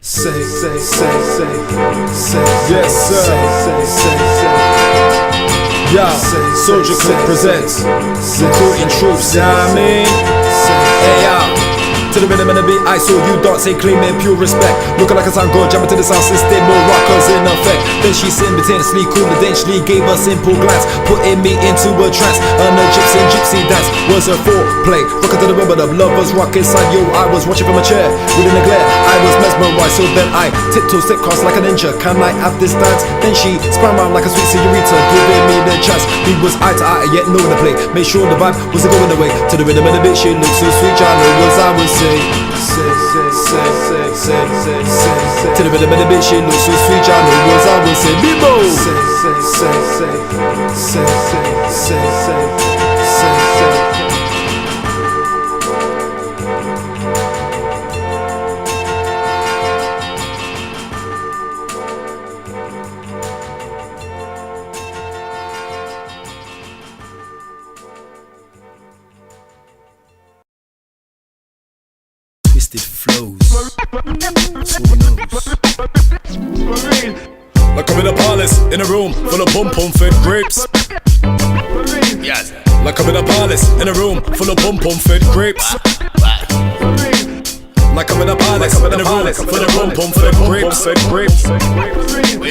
Yes, sir. Souljah Clique presents recruiting troops, yeah, I mean. Hey, to the rhythm and the beat, I saw you dance, say claiming pure respect. Looking like a sound girl, jumping to the sound system, more rockers in effect. Then she simultaneously, confidentially gave a simple glance, putting me into a trance. And a gypsy dance was her foreplay. Rocking to the rhythm, the lovers rock inside you. I was watching from a chair, within the glare, I was mesmerized. So then I tiptoe, step cross like a ninja. Can I have this dance? Then she spun around like a sweet señorita, giving me the chance. We was eye to eye, yet knowing the play. Made sure the vibe wasn't going away. To the rhythm and the beat, she looked so sweet, y'all know what I would say. To the rhythm and the beat, she looks so sweet, y'all know what I would say. Bebo! Twisted flows, that's all he knows. Like I'm in a palace, in a room full of pom-pom fed grapes. Yes. Like I'm in a palace, in a room full of pom-pom fed grapes. Like I'm in a palace, in a room full of pom-pom fed grapes.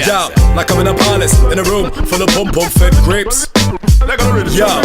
Yeah, like I'm in a palace, in a room full of pom-pom fed grapes. Yeah,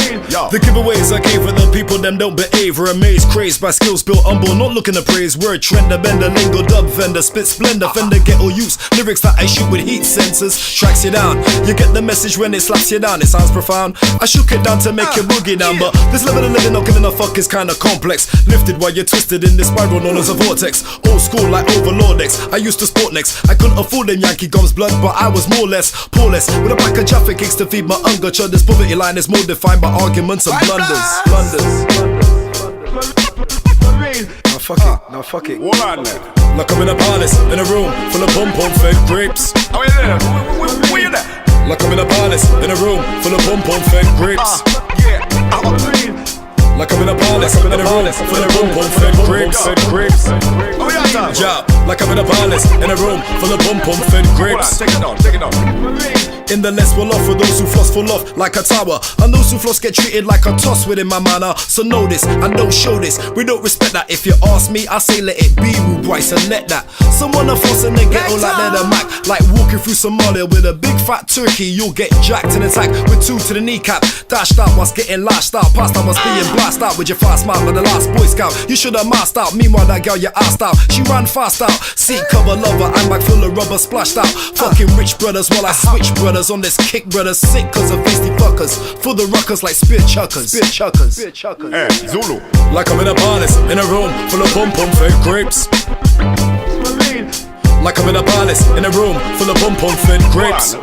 the giveaways I gave for the people them don't behave. We're amazed, crazed by skills built humble, not looking to praise. Word trender, bender, lingo, dub vendor, spit splendor, fender, ghetto use. Lyrics that I shoot with heat sensors, tracks you down. You get the message when it slaps you down, it sounds profound. I shook it down to make you boogie down, but this level of living, not giving a fuck is kinda complex. Lifted while you're twisted in this spiral known as a vortex. Old school like Overlord X, I used to sport next. I couldn't afford them Yankee gums blood, but I was more or less poreless. With a pack of traffic kicks to feed my hunger. This poverty line is more defined by arguments and blunders. Now fuck it. What on there? Like I'm in a palace, in a room full of pom-pom fed grapes. Oh, yeah, where you there? Like I'm in a palace, in a room full of pom-pom fed grapes. Like I'm in a palace, in a room full of pom-pom fed grapes. Oh, yeah, yeah. Like I'm in a palace, in a room full of pom-pom fed grapes. Take it down. In the less we'll offer those who floss fall off like a tower, and those who floss get treated like a toss within my manner. So know this, and don't show this. We don't respect that. If you ask me, I say let it be, Woo Bryce, and let that. Someone a floss in the ghetto like they're the Mac, like walking through Somalia with a big fat turkey. You'll get jacked and attacked with 2 to the kneecap. Dashed out whilst getting lashed out. Past I was being blast out with your fast mouth like the last Boy Scout. You should have masked out. Meanwhile that girl you asked out, she ran fast out. Seat cover lover, and bag full of rubber splashed out. Fucking rich brothers while I switch brothers on this kick. Brothers sick cause of feisty fuckers. For the ruckers like spear chuckers. Hey, Zulu. Like I'm in a palace, in a room full of pom-pom fed grapes. Like I'm in a palace, in a room full of pom-pom fed grapes.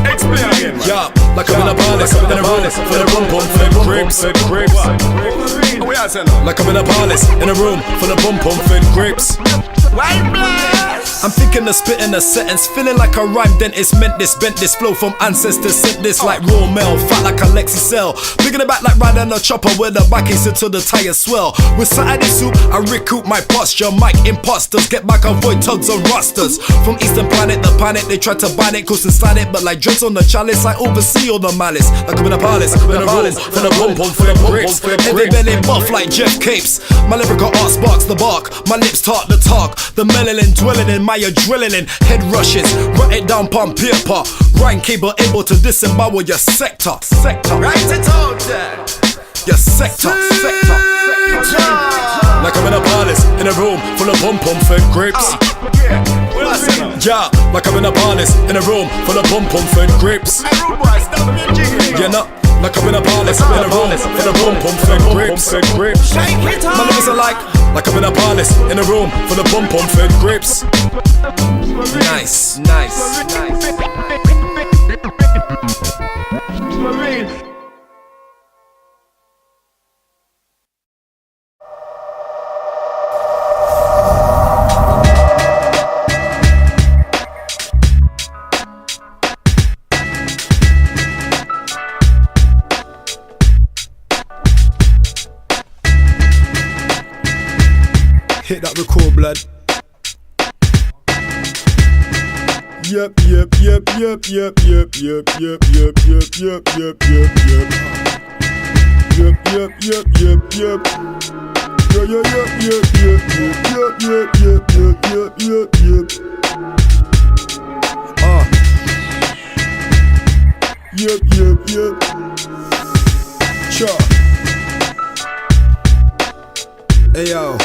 Explain again, man. Yeah, like I'm in a palace, in a room full of pom-pom fed grapes. Like I'm in a palace, in a room full of pom-pom fed grapes. I'm thinking of spitting a sentence, feeling like a rhyme dentist. Meant this, bent this flow from ancestors. Sent this like raw mail, fat like a Lexi cell. Big in the back like riding a chopper with the back is until the tires swell. With Saturday soup, I recoup my posture. Mic imposters, get back, avoid tugs and rosters. From Eastern Planet, the panic, they try to ban it, coast inside it. But like drugs on the chalice, I oversee all the malice. Like I'm in a palace, in a room full of pom-pom fed grapes. Every belly buff like Jeff Capes. My lyrical art sparks the bark, my lips tart the talk. The melanin dwelling in my adrenaline. Head rushes, write it down palm paper. Rhyme cable able to disembowel your sector. Write it out there. Your sector. Like I'm in a palace, in a room full of pom-pom fed grapes. Yeah, like I'm in a palace, in a room full of pom-pom fed grapes. Yeah, no. Like I'm in a palace, in a room full of pom-pom fed grapes. My lyrics are like I'm in a palace, in a room full of pom-pom fed grapes. Nice. Hit that record, blood. Yep, yep, yep, yep, yep, yep, yep, yep, yep, yep, yep, yep, yep, yep. Yep, yep, yep, yep, yep. Yep, yep, yep, yep, yep, yep, yep, yep, yep, yep, yep. Yep, yep, yep. Cha. Hey yo.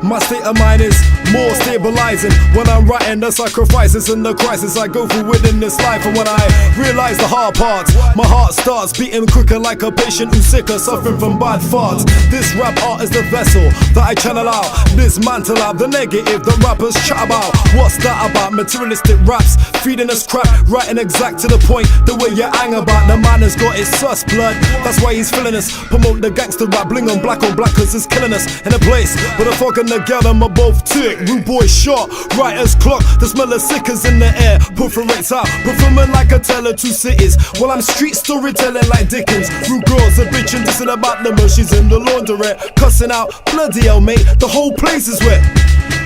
My state of mind is more stabilizing when I'm writing the sacrifices and the crisis I go through within this life. And when I realize the hard parts, my heart starts beating quicker like a patient who's sicker, suffering from bad farts. This rap art is the vessel that I channel out, dismantle out the negative that rappers chat about. What's that about? Materialistic raps, feeding us crap, writing exact to the point, the way you hang about. The man has got his sus blood, that's why he's filling us. Promote the gangster rap, bling on black cause it's killing us. In a place where the fog and the gather are both tick. Rude boy shot, writer's clock, the smell of sickers in the air. Perforates out, performing like a teller to cities. While I'm street storytelling like Dickens. Rude girls are bitching, dissing about the she's in the laundrette, cussing out, bloody hell mate, the whole place is wet.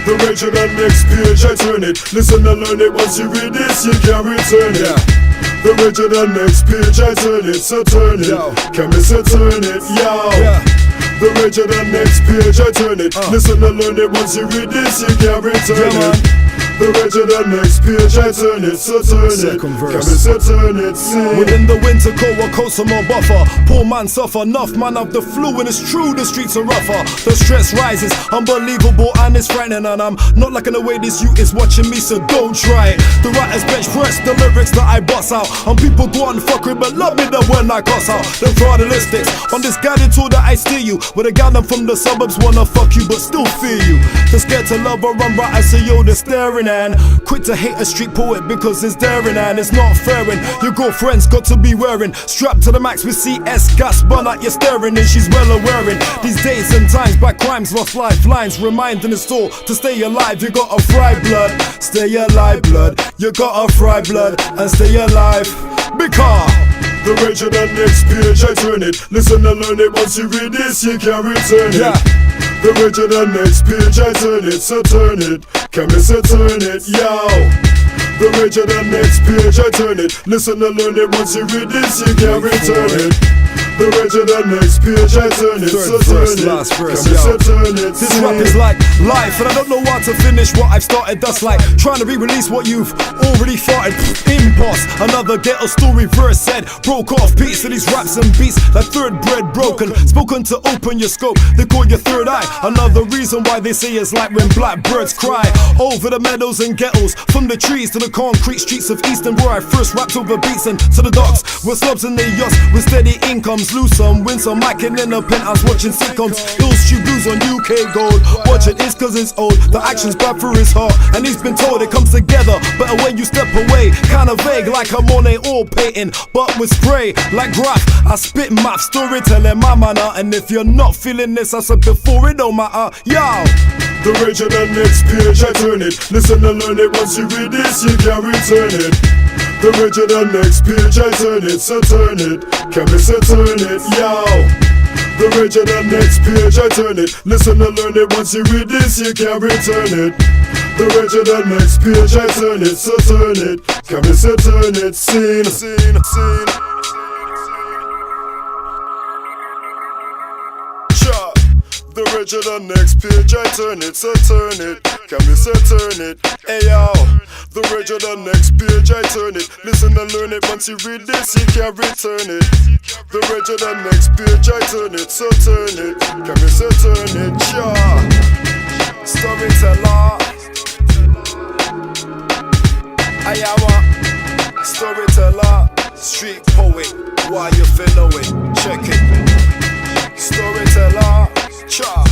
The rage of the next page, I turn it. Listen and learn it, once you read this, you can't return it. The rage of the next page, I turn it, so turn it. Can we say turn it, yo? The rage of the next page, I turn it. Listen and learn it, once you read this, you can't return it. The rage of the next page, I turn it, so turn it. Can we say turn it, sing. Within the winter cold, a coat some more buffer. Poor man suffer, enough man have the flu, and it's true, the streets are rougher. The stress rises, unbelievable and it's frightening. And I'm not liking the way this youth is watching me, so don't try it. The writer's bench press, the lyrics that I bust out. And people go on fuckery, but love me the when I cuss out. The fraudalistics, on this guided tour that I steer you. With a gal them from the suburbs wanna fuck you, but still fear you. They're scared to love or run right, I say yo, they're staring. And quick to hate a street poet because it's daring and it's not fair. And your girlfriend's got to be wearing strapped to the max with CS gas bun at your staring, and she's well aware. These days and times by crimes lost lifelines, reminding us all to stay alive. You gotta fry blood, stay alive blood. You gotta fry blood and stay alive because the rage of the next page, I turn it. Listen and learn it, once you read this, you can't return it. The rage of the next page, I turn it, so turn it. Can we say turn it, yo? The rage of the next page, I turn it. Listen and learn it, once you read this, you can't return it. The rage of the next page, I turn it, so turn it. Can we say turn it, this rap is like life, and I don't know how to finish what I've started. That's like trying to re-release what you've already farted. Impulse, another ghetto story verse said. Broke off piece of these raps and beats like third bread broken. Spoken to open your scope, they call your third eye. Another reason why they say it's like when blackbirds cry. Over the meadows and ghettos, from the trees to the concrete streets of Easton, where I first rapped over beats, and to the docks where slubs and their yachts with steady incomes. Lose some, win some, macking in the penthouse watching sitcoms. Hills shoot blues on UK gold. Watch it, it's cause it's old. The action's bad for his heart, and he's been told it comes together better when you step away. Kinda vague like a Monet oil painting, but with spray like graph. I spit math, storytelling my manner. And if you're not feeling this, I said before, it don't matter, yo. The rage of the next page, I turn it. Listen and learn it, once you read this, you can't return it. The rage of the next page, I turn it, so turn it. Can we say turn it, yo? The rage of the next page, I turn it. Listen and learn it, once you read this, you can't return it. The rage of the next page, I turn it, so turn it. Can we say turn it, scene, scene, scene. Cha. The rage of the next page, I turn it, so turn it. Can we say turn it, hey yo? The rage of the next page, I turn it. Listen and learn it, once you read this, you can't return it. The rage of the next page, I turn it, so turn it. Can we say turn it, yeah? Storyteller, I am a storyteller, street poet. Why you feel know it? Check it. Storyteller, cha.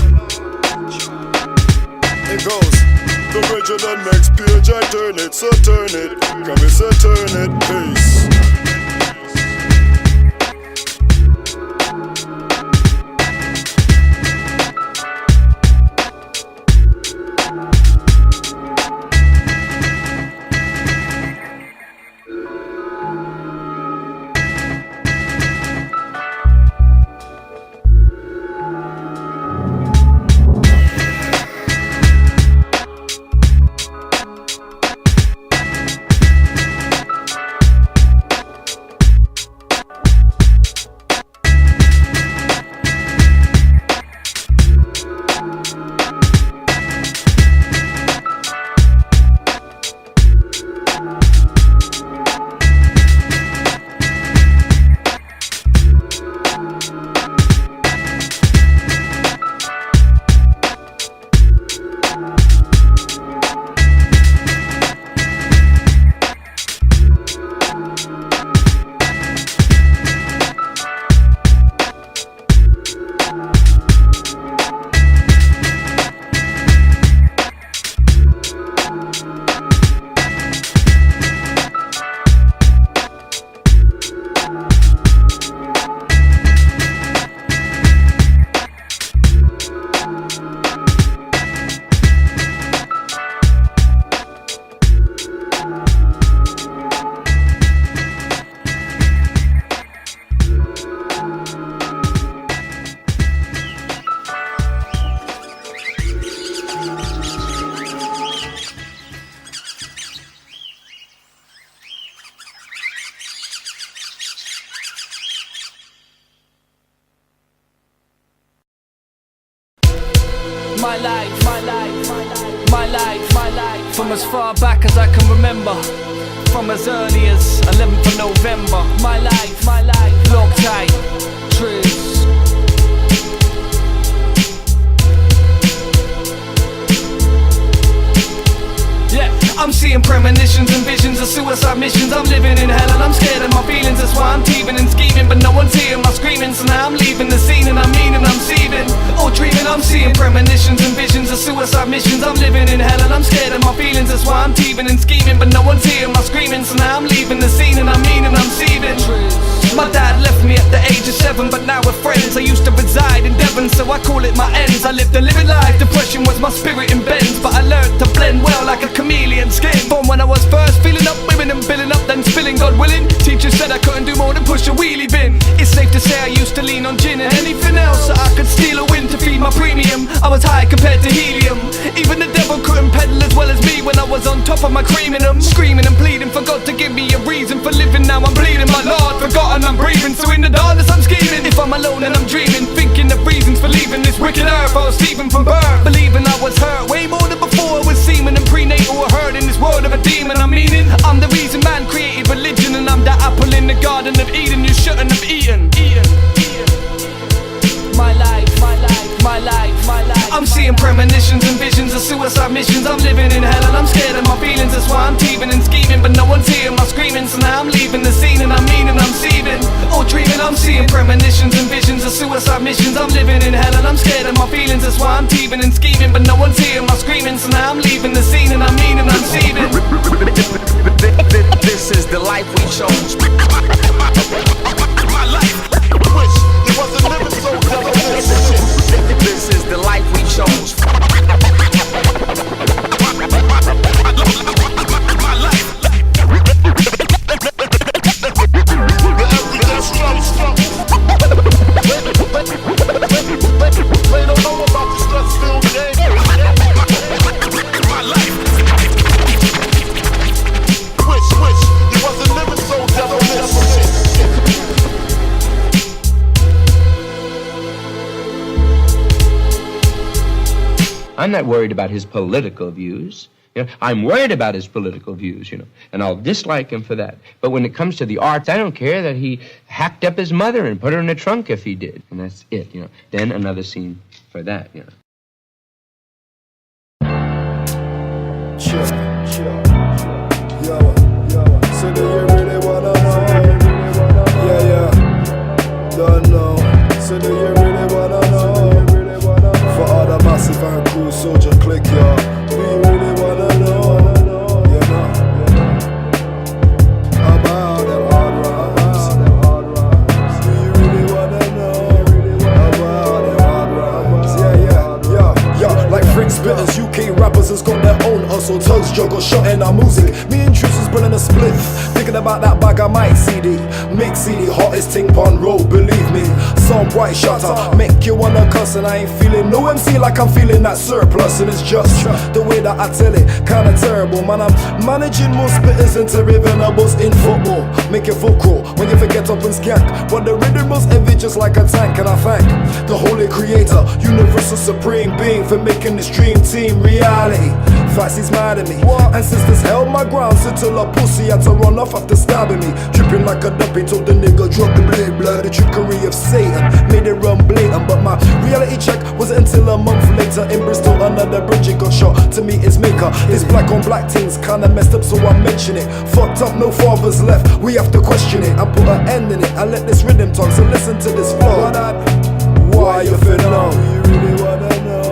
It goes. The rage of the next page, I turn it, so turn it. Can we say turn it, peace. life, my life, my life, my life. From as far back as I can remember, from as early as 11th of November. My life, Loctite, Thru. Yeah, I'm seeing premonitions and visions of suicide missions. I'm living in hell and I'm scared of my feelings. That's why I'm teething and scheming, but no one's hearing my screaming. So now I'm leaving the scene and I'm meaning I'm seething or dreaming. I'm seeing premonitions and visions of suicide missions. I'm living in hell and I'm scared of my feelings. That's why I'm teething and scheming, but no one's hearing my screaming. So now I'm leaving the scene and I'm meaning I'm seething. My dad left me at the age of 7, but now we're friends. I used to reside in Devon, so I call it my ends. I lived a living life, depression was my spirit in bends, but I learned to blend well like a chameleon skin. From when I was first feeling up, women and filling up, then spilling, God willing. Teachers said I couldn't do more than push a wheelie bin. It's safe to say I used to lean on gin and anything else that I could steal a win to feed my premium. I was high compared to helium. Even the devil couldn't pedal as well as me when I was on top of my creaming them. Screaming and pleading for God to give me a reason for living. Now I'm bleeding, my Lord, forgotten I'm breathing. So in the darkness I'm scheming. If I'm alone and I'm dreaming, thinking of reasons for leaving this wicked earth. I was Stephen from birth, believing I was hurt way more than before. I was semen and prenatal or hurt in this world of a demon. I'm meaning I'm the reason man created religion, and I'm the apple in the garden of Eden you shouldn't have eaten. My life, my life, my life, my life. I'm seeing premonitions and visions of suicide missions. I'm living in hell and I'm scared of my feelings. That's why I'm teething and scheming, but no one's hearing my screaming. So now I'm leaving the scene and I'm meaning I'm seething or dreaming. I'm seeing premonitions and visions of suicide missions. I'm living in hell and I'm scared of my feelings. That's why I'm teething and scheming, but no one's hearing my screaming. So now I'm leaving the scene and I'm meaning I'm seething. This is the life we chose. My life. Wish it wasn't living so clever. This is the life we chose. My life. They don't know about the stress-filled day. My life. Wish it wasn't living so devilish. I'm not worried about his political views. I'm worried about his political views, and I'll dislike him for that. But when it comes to the arts, I don't care that he hacked up his mother and put her in a trunk if he did. And that's it, Then another scene for that, Chill. Yo. So do you really wanna know? Yeah. Don't know. So do you really wanna know? For all the massive and cool Souljah Clique, yo. Do you really wanna know? About them hard rhymes. Do you really wanna know? About them hard rhymes. Yeah. Like Frank Spitters, UK rappers has got their own hustle. Tugs juggle shot in our music. Me and Truce is pulling a split. Thinking about that bag I might CD. Make CD hottest thing on road, believe me. Some bright shutter, make you wanna cuss, and I ain't feeling no MC like I'm feeling that Sirplus. And it's just the way that I tell it, kinda terrible. Man, I'm managing more spitters into revenables in football. Make it vocal when you forget up and skank. But the rhythm was heavy just like a tank. And I thank the Holy Creator, Universal Supreme Being, for making this dream team reality. Facts, he's mad at me. Ancestors held my ground until a pussy had to run off after stabbing me. Tripping like a duppy, told the nigga drop the blade. Blood, the trickery of Satan made it run blatant. But my reality check wasn't until a month later. In Bristol under the bridge it got shot. To me it's maker. This black on black things kinda messed up, so I mention it. Fucked up, no fathers left, we have to question it. I put an end in it, I let this rhythm talk. So listen to this flow. Why you feel now? You really wanna know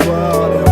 about it?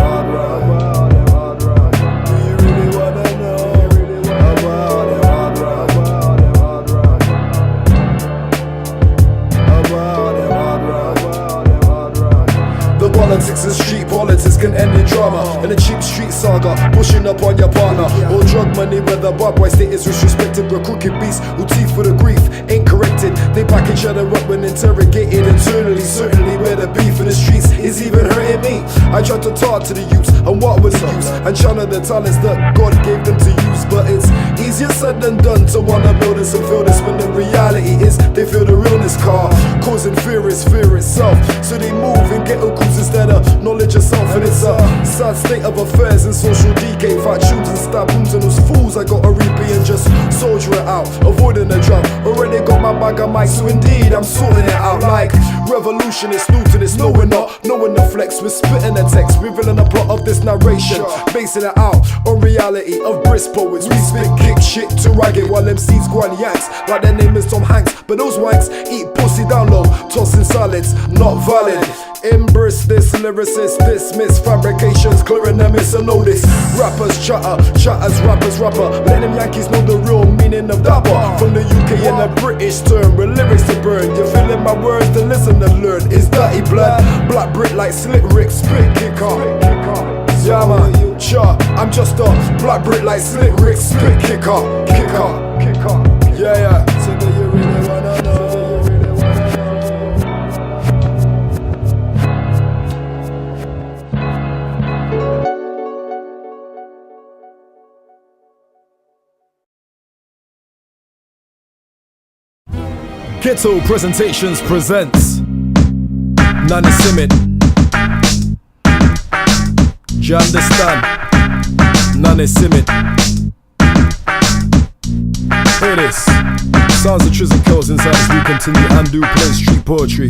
Politics and street politics can end in drama. In a cheap street saga, pushing up on your partner. Or drug money, whether bad boy state is disrespected. But crooked beasts who teeth for the grief ain't correct. corrected. They back each other up when interrogated internally. Certainly where the beef in the streets is even hurting me. I tried to talk to the youths and what was the use, and channel the talents that God gave them to use. But it's easier said than done to wanna build this and feel this, when the reality is they feel the realness car. Causing fear is fear itself, so they move and get uncles instead of knowledge of self. And it's a sad state of affairs and social decay. Fat tunes and stab wounds and those fools I gotta repay and just soldier it out, avoiding the drought. Already got my bag of mics, so indeed I'm sorting it out. Like revolution is new to this, no we're not. Knowing the flex, we're spitting the text, revealing the plot of this narration, basing it out on reality of brisk poets. We spit kick shit to ragged while MCs go on yanks like their name is Tom Hanks. But those wanks eat pussy down low, tossing salads, not valid. Embrace this, lyricists dismiss fabrications, clearing them miss and know this. Rappers chatter, chatters, rappers rapper. Let them Yankees know the real meaning of dapper. From the UK and the British term, with lyrics to burn. You're feeling my words, to listen and learn. It's dirty blood, black brick like slick Rick, spit kicker. Yeah man, sure, I'm just a black brick like slick Rick, spit kicker. Yeah. So do you really wanna know? Ghetto Presentations presents Nanny Simmit. Do you understand? Nanny Simmit. Hear this. Sounds of Triz and Kells inside as we continue and do play street poetry.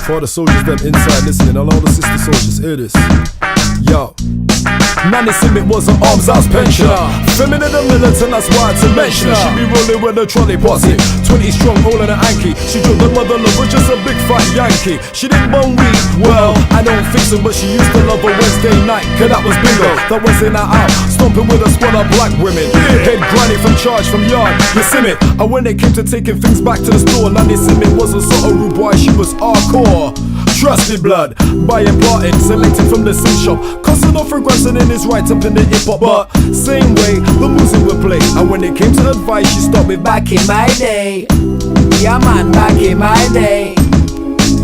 For the soldiers them inside listening, and all the sister soldiers, hear this. Yo. Nanny Simmit was an arms house pensioner, feminine and militant, that's why to mention her. She be rolling with a trolley posse, 20 strong, holding an Anki. She drove the mother love with just a big fat Yankee. She didn't bone weed, well, I don't think so, but she used to love a Wednesday night, cause that was bingo, that was in her out, stomping with a squad of black women. Head granny from charge, from yard, you see it. And when it came to taking things back to the store, Nanny Simmit wasn't sort of rude boy, she was hardcore. Trusted blood, buying parting, selected from the sim shop, costing off for grandson in his right up in the hip hop. But same way, the music would play. And when it came to advice, she stopped with back in my day. Yeah man, back in my day.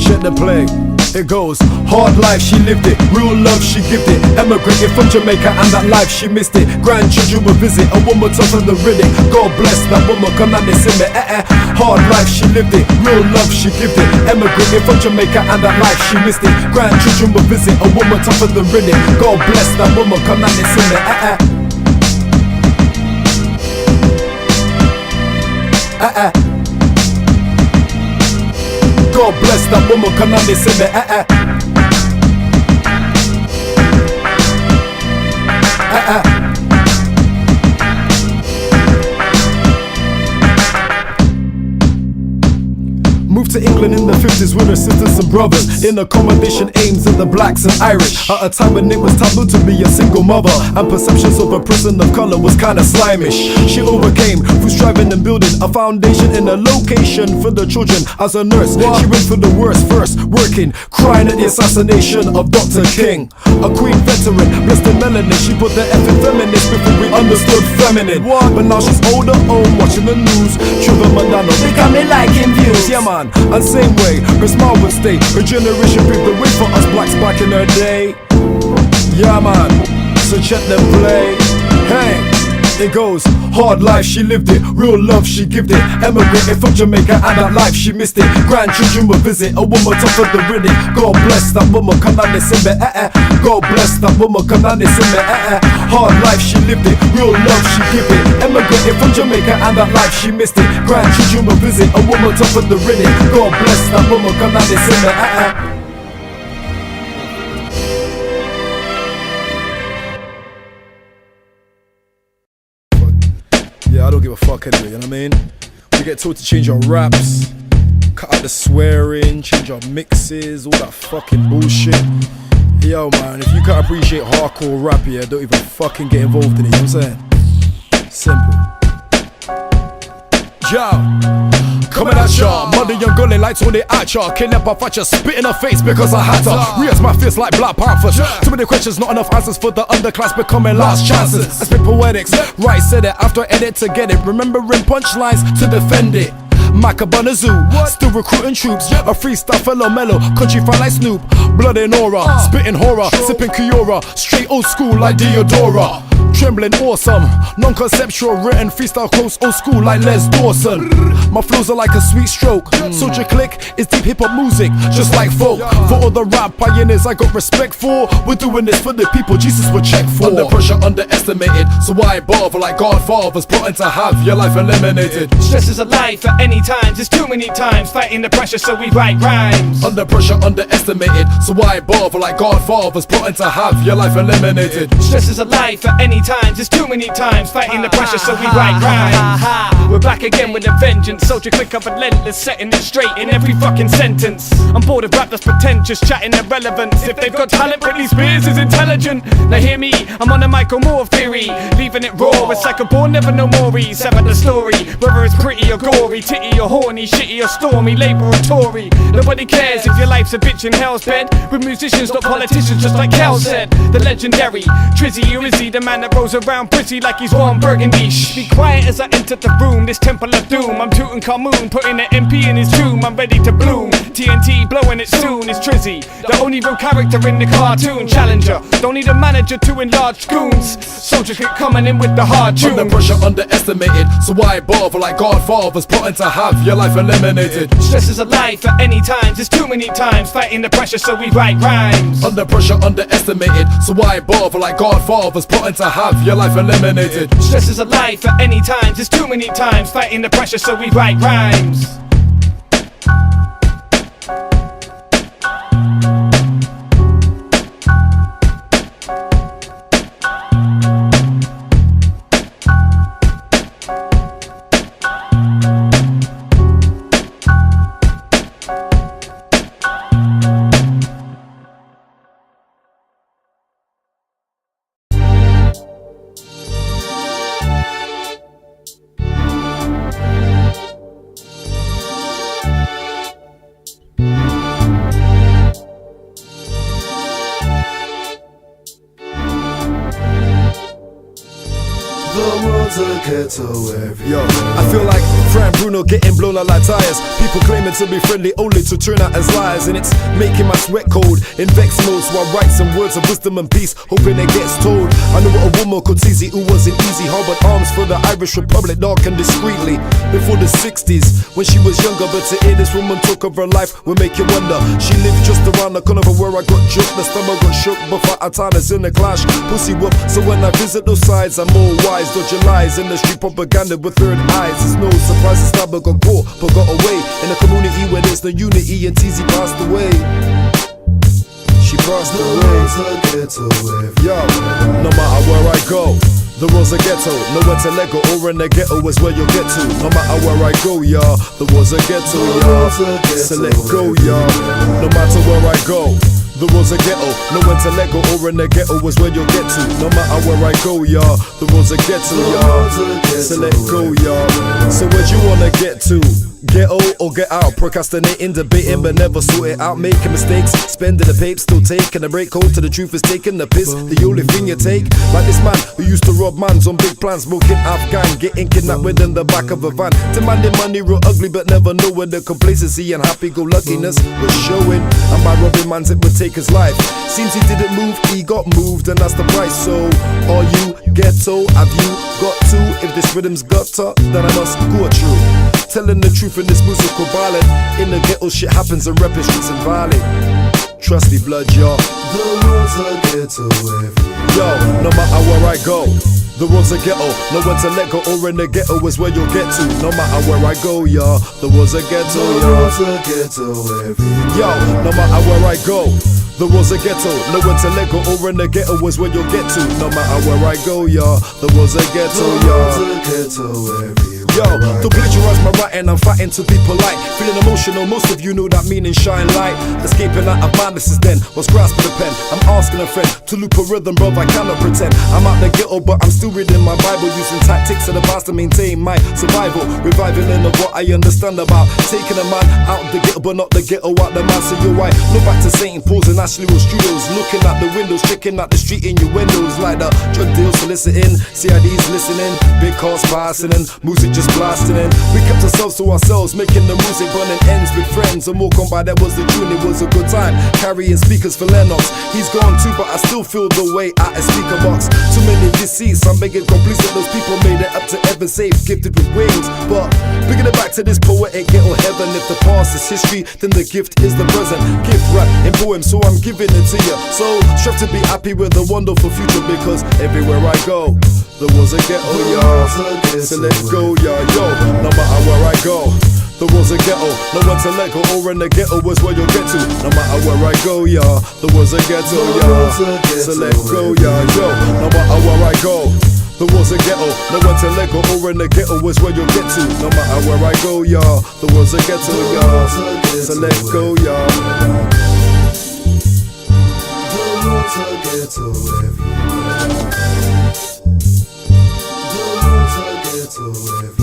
Check the play. It goes, hard life, she lived it. Real love, she gave it. Emigrated from Jamaica and that life, she missed it. Grandchildren will visit, a woman tougher than Riddick. God bless that woman, come and listen me. Hard life, she lived it. Real love, she gave it. Emigrated from Jamaica and that life, she missed it. Grandchildren will visit, a woman tougher than Riddick. God bless that woman, come and listen me. God bless that woman, come and listen me. Moved to England in the 50s with her sisters and brothers. In accommodation aims at the blacks and Irish. At a time when it was taboo to be a single mother, and perceptions of a person of color was kinda slimish. She overcame through striving and building a foundation in a location for the children. As a nurse, she went for the worst first, working, crying at the assassination of Dr. King. A queen veteran, blessed in melanin. She put the F in feminist before we understood feminine. But now she's older, home, watching the news. Trevor Mandano, they got me liking views. Yeah man, and same way, her smile would stay. Her generation paved the way for us blacks back in her day. Yeah man, so check the play. Hey, it goes, hard life, she lived it. Real love, she gave it. Emigrated from Jamaica and that life, she missed it. Grandchildren will visit, a woman tougher than Riddick. God bless that woman, come and listen me. God bless that woman, come and listen me. Hard life, she lived it. Real love, she gave it. Emigrated from Jamaica and that life, she missed it. Grandchildren will visit, a woman tougher than Riddick. God bless that woman, come and listen me. Yeah, I don't give a fuck anyway, you know what I mean? We get told to change our raps, cut out the swearing, change our mixes, all that fucking bullshit. Yo man, if you can't appreciate hardcore rap, yeah, don't even fucking get involved in it, you know what I'm saying? Simple. Yo, coming at ya, mother young gully lights on the at ya. Kill up a ya, spit in her face because I had to. Raise my fist like Black Panthers. Too many questions, not enough answers for the underclass becoming last chances. I spit poetics, right said it after I edit to get it. Remembering punchlines to defend it. Macabana Zoo. Still recruiting troops, a freestyle fellow mellow, country fan like Snoop. Blood and aura, spitting horror, sipping Kiora, straight old school like Deodora. Trembling awesome, non-conceptual written freestyle close old school like Les Dawson. My flows are like a sweet stroke. Souljah Clique is deep hip-hop music, just like folk. For all the rap pioneers I got respect for. We're doing this for the people Jesus will check for. Under pressure, underestimated, so why bother like Godfathers plotting to have your life eliminated. Stress is a life at any time, there's too many times fighting the pressure, so we write rhymes. Under pressure, underestimated, so why bother like Godfathers plotting to have your life eliminated. Stress is a life at any time, there's too many times fighting the pressure, so we write rhymes. We're back again with a vengeance. Souljah Clique are relentless, setting it straight in every fucking sentence. I'm bored of rap that's pretentious, chatting irrelevance. If they've got talent, Britney Spears is intelligent. Now hear me, I'm on a Michael Moore theory, leaving it raw. It's like a born, never no more. Seven the story, whether it's pretty or gory, titty or horny, shitty or stormy, Labour or Tory. Nobody cares if your life's a bitch in hell's bed. We're musicians, not politicians, just like Cal said. The legendary Trizzy, who is he? The man that rolls around pretty like he's Warren Burgundy. Shh, be quiet as I enter the room, this temple of doom. I'm Tutankhamun, putting an MP in his tomb. I'm ready to bloom, TNT blowing it soon. It's Trizzy, the only real character in the cartoon. Challenger, don't need a manager to enlarge goons. Souljah Clique coming in with the hard tune. Under pressure, underestimated, so why bother like Godfathers plotting to have your life eliminated. Stress is a life at any time, there's too many times fighting the pressure, so we write rhymes. Under pressure, underestimated, so why bother like Godfathers plotting to have your life eliminated. Stress is a life at any time, there's too many times fighting the pressure, so we write rhymes. Yo, I feel like Fran Bruno getting blown out like tires. People claiming to be friendly only to turn out as liars, and it's making my sweat cold. In vex mode, so I write some words of wisdom and peace, hoping it gets told. I know what a woman could easy who wasn't easy, harbored arms for the Irish Republic, dark and discreetly. Before the 60s, when she was younger, but to hear this woman talk of her life will make you wonder. She lived just around the corner from where I got joked, the stomach got shook, but for our time it's in a clash. Pussy whoop, so when I visit those sides, I'm more wise, dodging lies in the street propaganda with third eyes. It's no surprise the stabber got caught but got away in a community where there's no unity, and TZ passed away. She passed away. Yo, no matter where I go, the road's a ghetto, nowhere to let go, or in the ghetto is where you'll get to. No matter where I go, y'all, the road's a ghetto, y'all. So let go, y'all. No matter where I go, the road's a ghetto, nowhere to let go, or in the ghetto is where you'll get to. No matter where I go, y'all, the road's a ghetto, y'all. So let go, y'all. So where'd you wanna get to? Ghetto or get out, procrastinating, debating, but never sort it out, making mistakes, spending the pape, still taking a break, hold to the truth is taking the piss, the only thing you take. Like this man who used to rob mans on big plans, smoking Afghan, getting kidnapped within the back of a van, demanding money real ugly, but never knowing the complacency and happy-go-luckiness was showing. And by robbing mans it would take his life. Seems he didn't move, he got moved, and that's the price. So are you ghetto? Have you got to? If this rhythm's gutter, then I must go through. Telling the truth in this musical ballad. In the ghetto shit happens and rapping streets and valley. Trust me, blood, y'all. The roads are ghetto everywhere. Yo, no matter where I go, the roads are ghetto. Nowhere to let go, or in the ghetto is where you'll get to. No matter where I go, y'all, the roads are ghetto, y'all. The roads are ghetto everywhere. Yo, no matter where I go, the roads are ghetto, nowhere to let go, or in the ghetto is where you'll get to. No matter where I go, y'all, the roads are ghetto, y'all. Yo, to plagiarize my writing, I'm fighting to be polite. Feeling emotional, most of you know that meaning shine light. Escaping out of madness is then, was grasping a pen. I'm asking a friend to loop a rhythm, bro, I cannot pretend. I'm out the ghetto, but I'm still reading my Bible, using tactics of the past to maintain my survival. Reviving in of what I understand about taking a man out the ghetto, but not the ghetto out the man. So you're right, look back to St. Paul's and Ashley Road Studios, looking at the windows, checking out the street in your windows, like the drug deal soliciting, CIDs listening, big cars passing, and music just just blasting in. We kept ourselves to ourselves, making the music, burning ends with friends. And walk on by, that was the tune, it was a good time. Carrying speakers for Lennox. He's gone too, but I still feel the way out a speaker box. Too many deceased, I'm making complete that those people made it up to heaven safe, gifted with wings. But bringing it back to this poetic ghetto heaven. If the past is history, then the gift is the present. Gift rap in poems, so I'm giving it to you. So strive to be happy with a wonderful future, because everywhere I go, there was a ghetto, y'all. So let's go, y'all, yo. No matter where I go, there was a ghetto. No one to let go, or in the ghetto was where you'll get to. No matter where I go, y'all, there was a ghetto, y'all. So let's go, y'all, yo. No matter where I go, there was a ghetto. No one to let go, or in the ghetto was where you'll get to. No matter where I go, y'all, there was a ghetto, y'all. So let's go, y'all. There was a ghetto everywhere. There was a ghetto everywhere.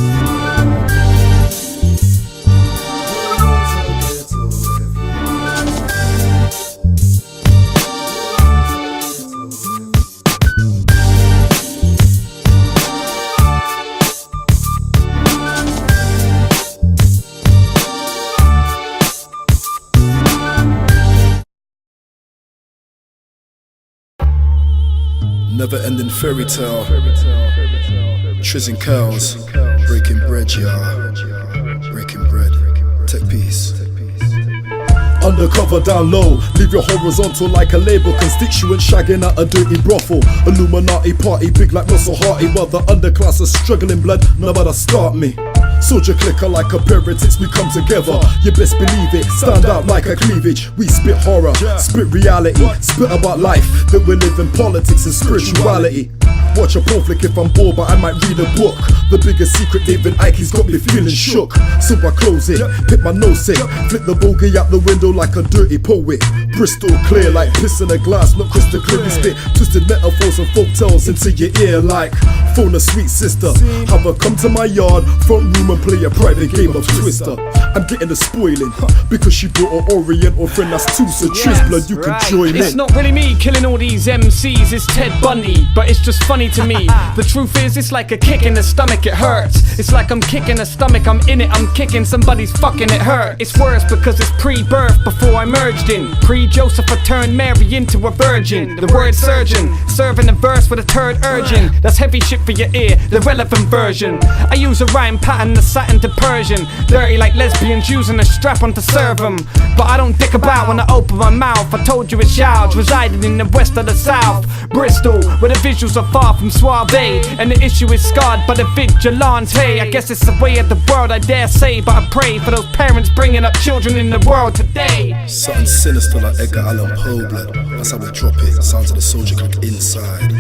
Never ending fairy tale. Triz and cows. Breaking bread, yeah. Breaking bread. Tech piece. Undercover down low, leave your horizontal like a label. Constituent shagging at a dirty brothel. Illuminati party, big like Russell Harty. While the underclass is struggling blood, nobody start me. Souljah Clique like a heretics, we come together. You best believe it, stand out like a cleavage. We spit horror, spit reality, spit about life, that we live in politics and spirituality. Watch a porn flick if I'm bored, but I might read a book. The biggest secret, David Ike's got me feeling shook. So I close it, hit my nose sick, flip the bogey out the window like a dirty poet. Bristol clear like piss in a glass, not crystal clear. We spit twisted metaphors and folk tales into your ear like phone a sweet sister. Have her come to my yard, front room and play a private game of Twister. I'm getting the spoiling because she brought an Oriental friend that's too. So Triz blood, you can join in. It's not really me killing all these MCs, it's Ted Bundy, but it's just funny to me. The truth is, it's like a kick in the stomach, it hurts. It's like I'm kicking the stomach, I'm in it, I'm kicking somebody's fucking, it hurt. It's worse because it's pre-birth before I merged in. Pre-Joseph, I turned Mary into a virgin. The word surgeon, serving a verse with a third urging. That's heavy shit for your ear, the relevant version. I use a rhyme pattern that's Satin to Persian. Dirty like lesbians using a strap on to serve them. But I don't dick about when I open my mouth. I told you it's Youds, residing in the west of the south. Bristol, where the visuals are far from suave, and the issue is scarred by the vigilance. Hey, I guess it's the way of the world, I dare say, but I pray for those parents bringing up children in the world today. Something sinister like Edgar Allan Poe blood. That's how we drop it. Sounds of the Souljah Clique inside.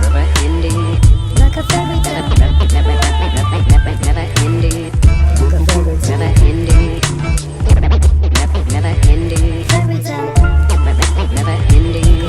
Never ending, like a fairy tale. Never ending, never ending, never ending, fairy tale. Never ending, never ending.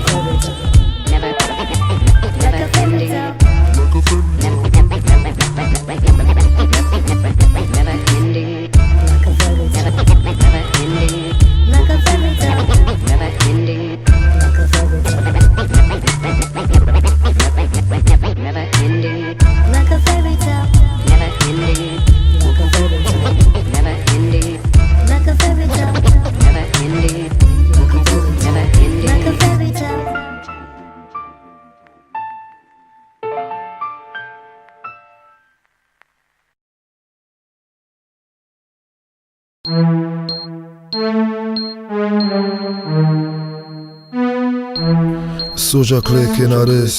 Souljah Clique in this.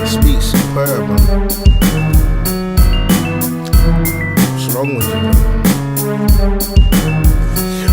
Speak superb, man. What's wrong with you, man?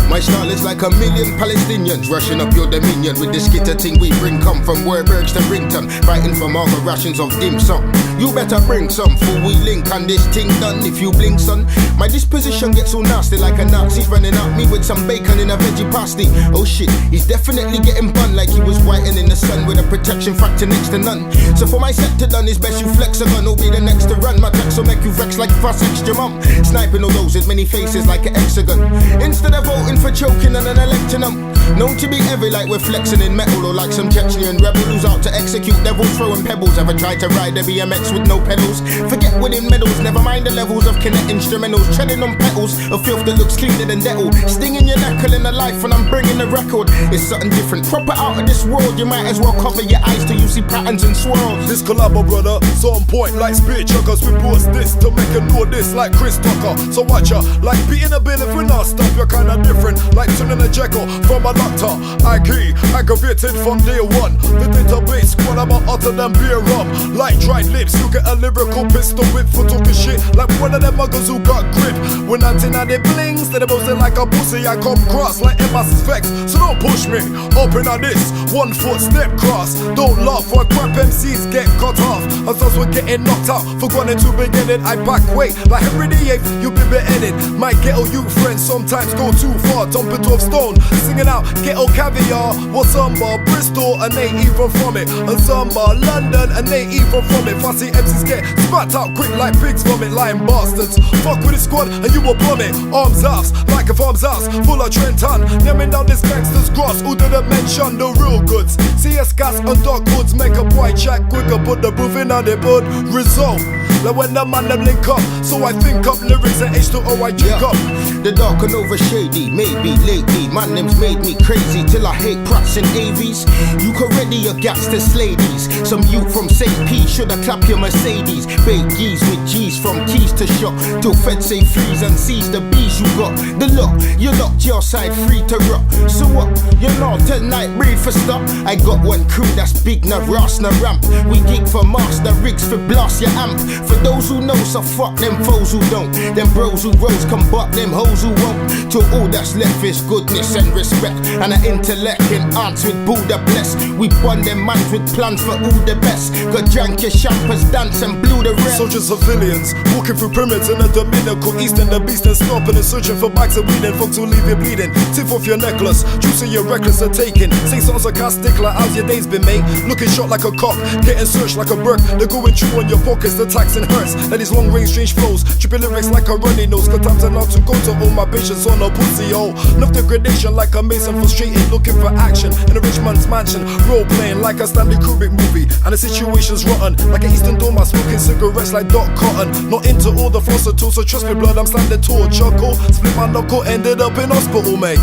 My style is like a million Palestinians rushing up your dominion with this skitter ting we bring come from Warburgs to Rington, fighting for more rations of dim sum. You better bring some, fool, we link on this ting done. If you blink, son, my disposition gets all nasty like a Nazi running at me with some bacon in a veggie pasty. Oh shit, he's definitely getting bun like he was whiting in the sun with a protection factor next to none. So for my set to done, it's best you flex a gun, who'll be the next to run. My tracks will make you vex like fast extra mum. Sniping all those with many faces like an hexagon. Instead of voting for choking and an electing them, known to be heavy like we're flexing in metal, or like some Chechnyan rebel who's out to execute execute devils throwing pebbles. Ever tried to ride a BMX with no pedals? Forget winning medals, never mind the levels of kinetic instrumentals. Treading on petals of filth that looks cleaner than Dettol. Stinging your knuckle in the life when I'm bringing the record. It's something different, proper out of this world. You might as well cover your eyes till you see patterns and swirls. This Collabo, brother, so on point like speed chuckers. We brought this to make a know this like Chris Tucker. So watch ya, like beating a bill if we not stop. You're kinda different, like tuning a Jekyll from a doctor. I key, aggravated from day one. The database squad, I'm hotter than beer rum. Like dried lips, you get a lyrical pistol whip for talking shit. Like one of them muggers who got grip. When I'm tin at the blings, they boasting like a pussy. I come cross like Emma's vex. So don't push me, open on this 1 foot step cross. Don't laugh for crap MCs get cut off. As us we're getting knocked out for going to beginning. I back weight like Henry the 8th, you be beheaded. My ghetto youth friends sometimes go too far. Dump it off stone, singing out ghetto caviar. What's Zamba, Bristol, and they even from it. And Zamba, London, and they even from it. Fussy MCs get spat out quick like pigs from it. Lying bastards, fuck with the squad and you will bomb it. Arms house, like a farm's house, full of Trenton. Namming down this gangster's grass, who didn't mention the real goods. CS gas and dog goods make a boy chat quicker, put the proof in on the bud. Result, like when the man them link up. So I think up lyrics and H2O I drink up. The dark and over shady, maybe lately. My name's made me crazy till I hate Pratt's and AVs. You can ready your gas to slay these. Some youth from St. P shoulda clap your Mercedes. Bait G's with G's from keys to shop. Till Fed say freeze and seize the bees you got. The look, you locked your side free to rock. So what? You know, tonight breed for stop. I got one crew that's big, na Ross, na ramp. We geek for master rigs for blast your amp. For those who know, so fuck them foes who don't. Them bros who rose can buck them hoes who won't. Till all that's left is goodness and respect. And an intellect in aunts with Buddha bless. We bond them mans with plans for all the best. Got drank your champers, dance and blew the rest. Soldiers civilians, walking through pyramids in the Dominical East and the beast and stopping and searching for bags of weed and folks who leave you bleeding. Tip off your necklace, juicing your reckless are taking. Sing songs sarcastic like how's your days been made. Looking shot like a cock, getting searched like a brick. They're going through on your pockets, the tax and hurts. And these long range strange flows, tripping lyrics like a runny nose. Got times enough to go to all my patients on a pussy hole. Enough degradation like a mason frustrated, looking for action in a rich man's mansion. Role playing like a Stanley Kubrick movie, and the situation's rotten. Like an Eastern Doma smoking cigarettes like Doc Cotton. Not into all the false tools, so trust me blood, I'm standing tall. Chuckle, split my knuckle, ended up in hospital, mate.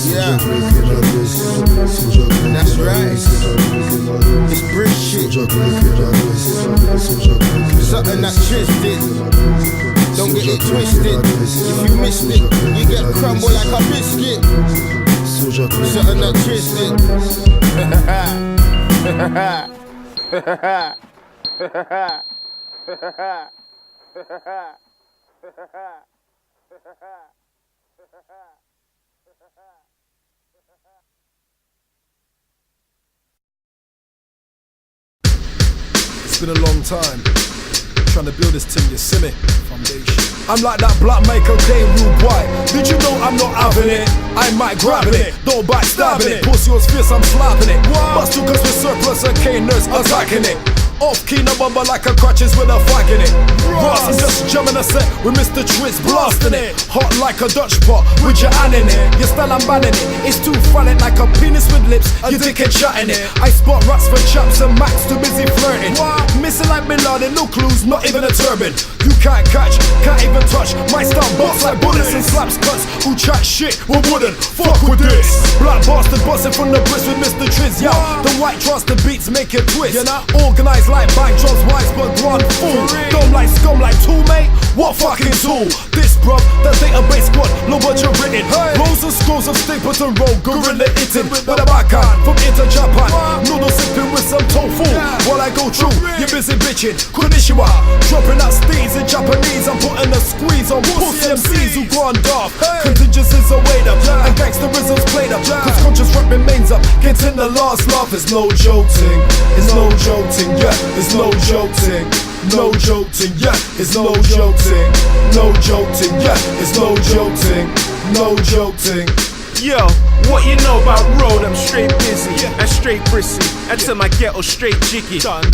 Yeah, that's right. It's British shit. Something that twisted. Don't get it twisted. If you missed it, you get crumbled like a biscuit. Something that twisted. It's been a long time trying to build this thing, you see me? Foundation. I'm like that black maker, K. Rude boy. Did you know I'm not having it? I might grabbing it, don't backstabbing it. Pussy was fierce, I'm slapping it. Bust two cause with Sirplus and K.ners attacking it. Off key, no bumper like a crutches with a fag in it. Ross, I'm just jamming a set with Mr. Twist blasting it. Hot like a Dutch pot with your hand in it. Your style I'm banning it. It's too funny like a penis with lips. You dick and chatting it. I spot rats for chaps and Max too busy flirting. Missing like Bin Laden, no clues, not even a turban. You can't catch, can't even touch. My style box like bullets and slaps cuts. Who chat shit, we wouldn't fuck with this. Black bastard busting from the bricks with Mr. Triz, yeah. The white trust, the beats make it twist. Organized like bank jobs, wise but one fool. Dumb like scum like tool, mate. What fucking tool? This bruv, the database squad, no budget written. Rows and scrolls of Stapleton Road, gorilla eating. With a backhand from into Japan. Noodle sipping with some tofu. While I go through, you're busy bitching. Konnichiwa, dropping out steeds in Japanese. I'm putting a squeeze on pussy MCs who go on daft. Contingencies are weighed up and gangsterism's played up. Cause conscious rap remains up. Getting the last laugh is no joking. It's no joking, yeah. It's no joking, no joking, yeah. It's no joking, no joking, yeah. It's no joking, no joking. Yo, what you know about road? I'm straight busy and straight brissy until my ghetto straight jiggy. I'm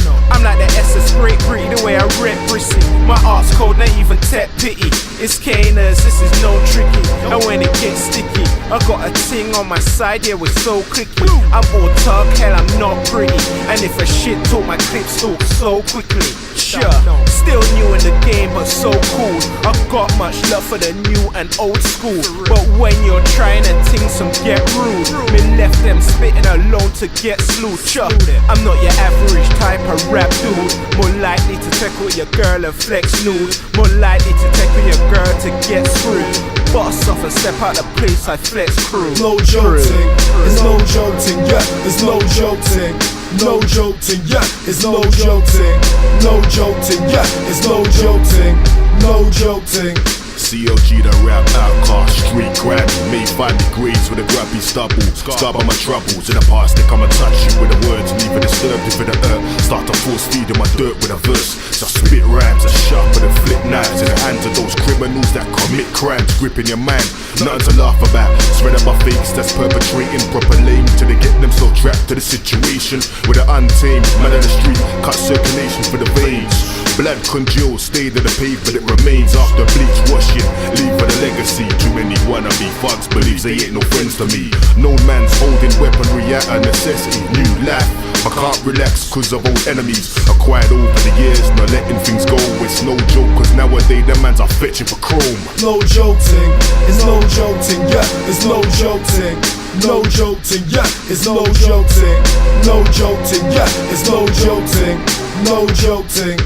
like the SS great gritty, the way I rep brissy. My art's cold, not even tech pity. It's K.ners, this is no tricky. And when it gets sticky, I got a ting on my side, yeah, we're so clicky. I'm all talk, hell, I'm not pretty. And And if a shit talk, my clips talk so quickly. Sure, still new in the game, but so cool. I've got much love for the new and old school. But when you're trying to ting some get rude, me left them spitting alone to get slewed. Sure, I'm not your average type of rap dude. More likely to tackle your girl and flex nude. More likely to tackle your girl to get screwed. Boss off and step out the place, I flex crew. No joking, it's no joking, yeah, it's no joking. No joking, yeah, it's no joking. No joking, yeah, it's no joking. No joking. CLG, the rap outcast, street grab. Made 5 degrees with a grubby stubble. Scarred by my troubles. In the past, they come and touch you with the words, leave it disturbed if it hurt. Start to force feed in my dirt with a verse. Just spit rhymes as sharper than flip knives in the hands of those criminals that commit crimes, gripping your mind. Nothing to laugh about. Spread up my fakes that's perpetrating proper lame till they get them so trapped to the situation with an untamed man of the street. Cut circulation for the veins. Blood congeals, stayed in the pavement, it remains after bleach washing. Leave for the legacy. Too many wannabe thugs believes they ain't no friends to me. No man's holding weaponry at a necessity. New life, I can't relax cause of old enemies acquired over the years, not letting things go. It's no joke cause nowadays them mans are fetching for chrome. No joking, it's no joking, yeah, it's no joking. No joking, yeah, it's no joking. No joking, yeah, it's no joking. No joking.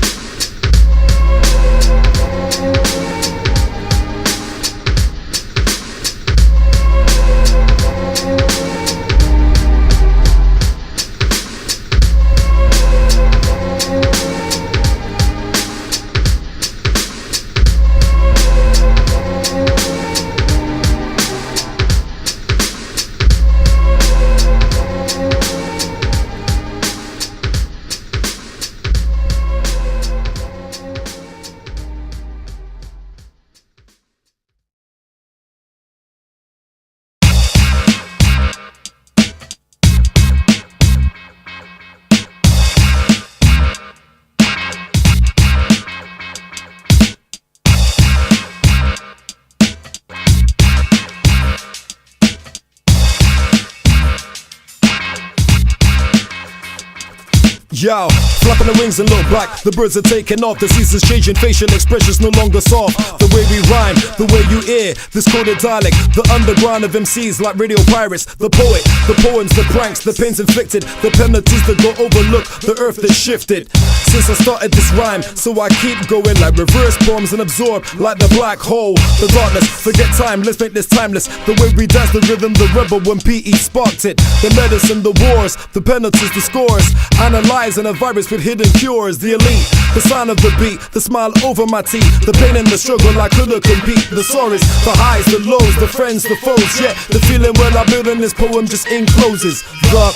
Yo, flapping the wings and look back. The birds are taking off. The seasons changing, facial expressions no longer soft. The way we rhyme, the way you hear this coded dialect. The underground of MCs like radio pirates. The poet, the poems, the pranks, the pains inflicted. The penalties that go overlooked, the earth that shifted. Since I started this rhyme, so I keep going like reverse poems and absorb like the black hole. The darkness, forget time, let's make this timeless. The way we dance, the rhythm, the rebel when PE sparked it. The medicine, the wars, the penalties, the scores. Analyze and a virus with hidden cures. The elite, the sound of the beat, the smile over my teeth. The pain and the struggle I couldn't compete. The sorries, the highs, the lows, the friends, the foes. Yeah, the feeling when I build in this poem just encloses the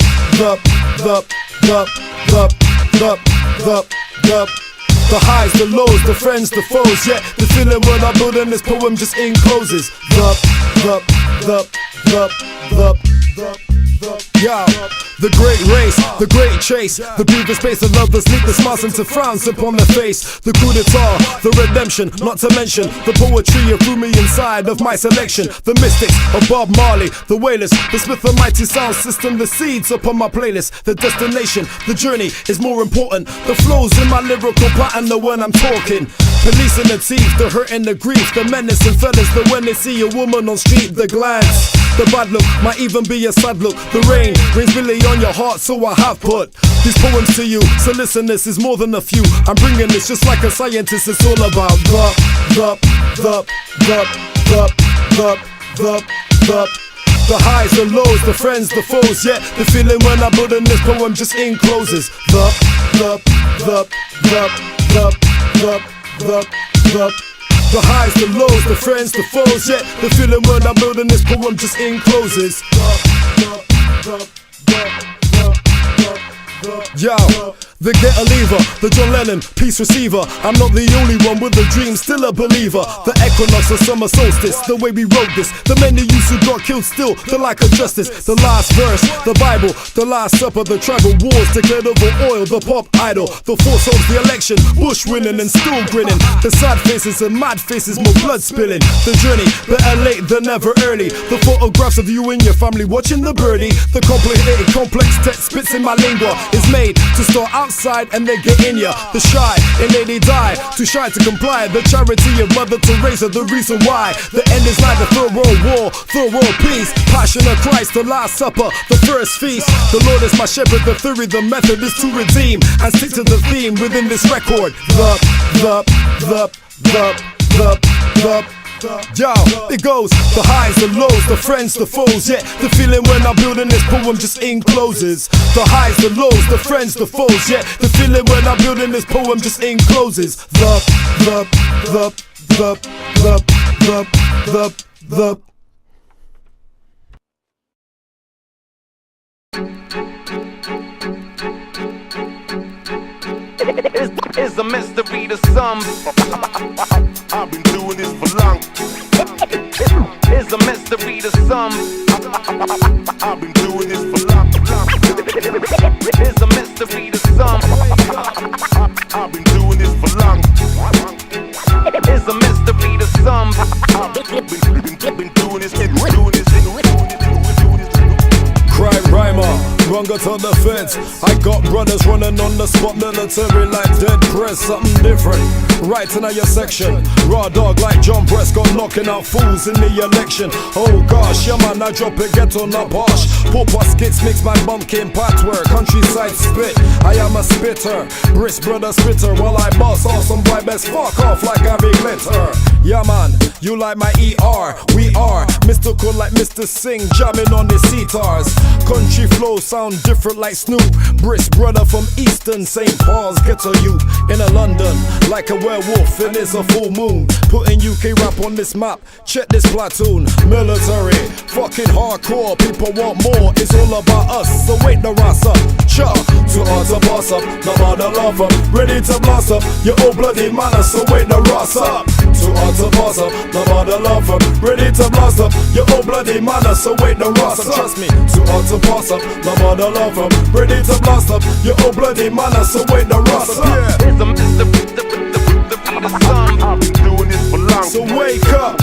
highs, the lows, the friends, the foes. Yeah, the feeling when I build in this poem just encloses Yo, the great race, the great chase, the previous pace of love, the sleep, the smiles into frowns upon the face. The coup d'etat, the redemption, not to mention the poetry of threw me inside of my selection. The mystics of Bob Marley, the Wailers, the Smith and Mighty sound system, the seeds upon my playlist. The destination, the journey is more important. The flows in my lyrical pattern know when I'm talking. Police and the teeth, the hurt and the grief, the menace and fellas, that when they see a woman on street, the glance. The bad look might even be a sad look. The rain rains really on your heart, so I have put these poems to you. So listen, this is more than a few. I'm bringing this just like a scientist. It's all about the highs, the lows, the friends, the foes. Yeah, the feeling when I put in this poem just encloses the highs, the lows, the friends, the foes. Yeah, the feeling when I'm building this poem just encloses Yo, the get a lever, the John Lennon peace receiver. I'm not the only one with a dream, still a believer. The equinox of summer solstice, the way we wrote this. The many youths who got killed still, the lack of justice. The last verse, the Bible, the last supper, the tribal wars declared over oil, the pop idol. The force of the election, Bush winning and still grinning. The sad faces and mad faces, more blood spilling. The journey, better late than never early. The photographs of you and your family watching the birdie. The complicated complex text spits in my lingua. is made to store outside and they get in ya. The shy and lady die, too shy to comply. The charity of Mother Teresa, the reason why. The end is neither third world war, third world peace. Passion of Christ, the last supper, the first feast. The Lord is my shepherd, the theory, the method is to redeem and stick to the theme within this record. Yo, it goes the highs, the lows, the friends, the foes. Yeah, the feeling when I'm building this poem just encloses the highs, the lows, the friends, the foes. Yeah, the feeling when I'm building this poem just encloses the It's a mystery to some. I've been doing this for long. It's a mystery to some. I've been doing this for long. It's a mystery to some. I've been doing this for long. It's a mystery to some. I've been doing this. Crime rhymer, Runga to the feds. I got brothers running on the spot, military like dead press. Something different, right in your section. Raw dog like John Prescott knocking out fools in the election. Oh gosh, yeah man, I drop it, get on the bosh. Papa skits mix my bumpkin patchwork. Countryside spit, I am a spitter. Brisk brother spitter, while I boss off some boy best fuck off like Gary Glitter. Yeah man, you like my ER, we are mystical like Mr. Singh, jamming on the sitars. Country flow sound different like Snoop. Brisk brother from Eastern St. Paul's, get to you in a London like a werewolf and it's a full moon. Putting UK rap on this map, check this platoon. Military, fucking hardcore, people want more, it's all about us, so wait the ras up. Chop, to us a boss up, no matter love up, ready to blast up, your old bloody manner, so wait the ras up. To us a boss up, no matter love up, ready to blast up, your old bloody manner, so wait the ras up. Trust me, to us a boss up, no matter love up, ready to blast up, your old bloody manner, so wait the ras up. Yeah. It's a mystery to some. I've been doing this for long. So wake up.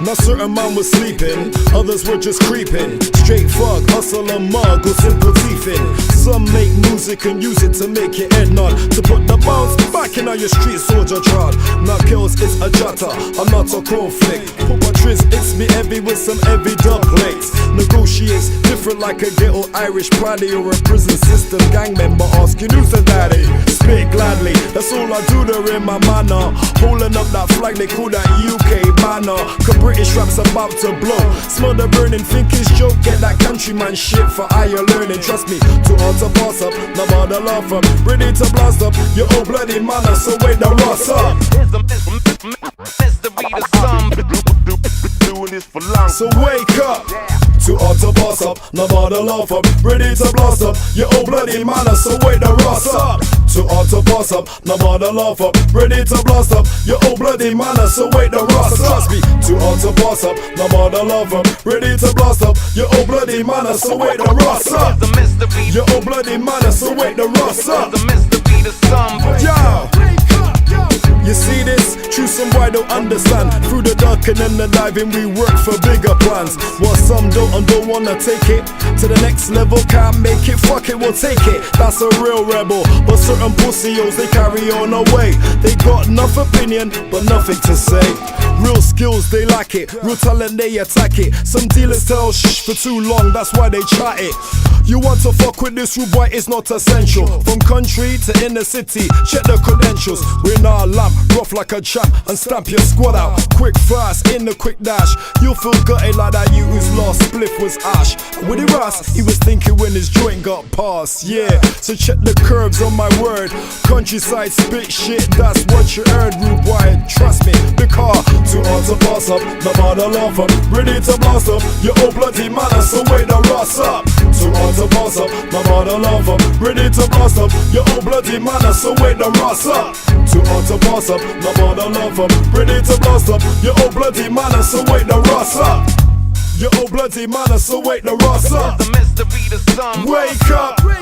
Now certain man was sleeping, others were just creeping. Straight fuck, hustle a mug or simple teething. Some make music and use it to make your head nod, to put the bounce back in on your street soldier trod. Now kills it's a jotter, I'm not a conflict. Papa Triz, it's me heavy with some heavy dub plates. Negotiates different like a ghetto Irish praddy or a prison system gang member asking who's the daddy. Spit gladly, that's all I do there in my manner. Holding up that flag they call that UK banner. British rap's about to blow. Smell the burning, think it's joke. Get that countryman shit for higher learning. Trust me, too hard to pass up, no bother laugh up. Ready to blast up, your old bloody manner, so wait the ross up. It's a mystery to some. Doing this for long. So wake up. Too hard to pass up, no bother laugh up. Ready to blast up, your old bloody manner, so wait the ross up. Too hard to pass up, no bother laugh up. Ready to blast up, your old bloody manner, so wait the ross up. Trust me, too hard to pass up, no bother laugh up. Ready to blast up, your old bloody manner, so wait the ross up. It's a mystery. Your old bloody manner, so wait the ross up. It's a mystery to some. Yo. You see this? True, some boy don't understand. Through the dark and then the diving, we work for bigger plans. While some don't and don't wanna take it to the next level, can't make it, fuck it, we'll take it. That's a real rebel. But certain pussios, they carry on away. They got enough opinion, but nothing to say. Real skills, they lack it. Real talent, they attack it. Some dealers tell shh for too long, that's why they chat it. You want to fuck with this rude boy, it's not essential. From country to inner city, check the credentials. We're in our lab, rough like a champ, and stamp your squad out. Quick fast, in the quick dash. You'll feel gutted like that you whose last spliff was ash. With the Ras, he was thinking when his joint got passed, yeah. So check the curves on my word. Countryside spit shit, that's what you heard, rude boy, trust me. Because too hard to pass up, no bother laugh up. Ready to blast up, your old bloody manner, so wait the Ras up. Too hard to pass up, no bother laugh up. Ready to blast up, your old bloody manner, so wait the Ras up. Too hard to pass up, no bother laugh up. Ready to blast up, your old bloody manner, so wait the Ras up. Your old bloody manner, so wait the Ras up. It's a mystery to some. Wake up. It's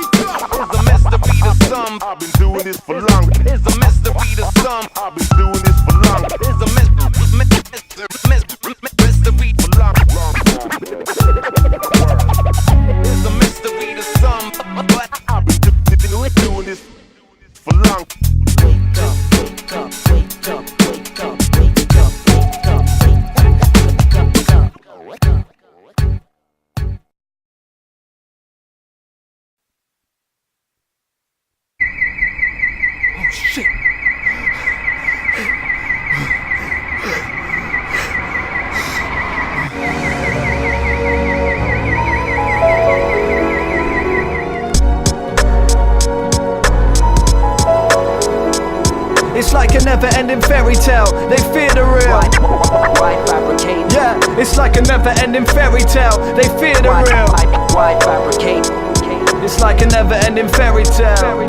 a mystery to some. I've been doing this for long. It's a mystery to some. I've been doing this for long. It's a mystery for long. It's a mystery to some, but I've been doing It's like a never-ending fairy tale. They fear the real. Why fabricate? Yeah, it's like a never-ending fairy tale. They fear the real. Why fabricate? It's like a never-ending fairy tale.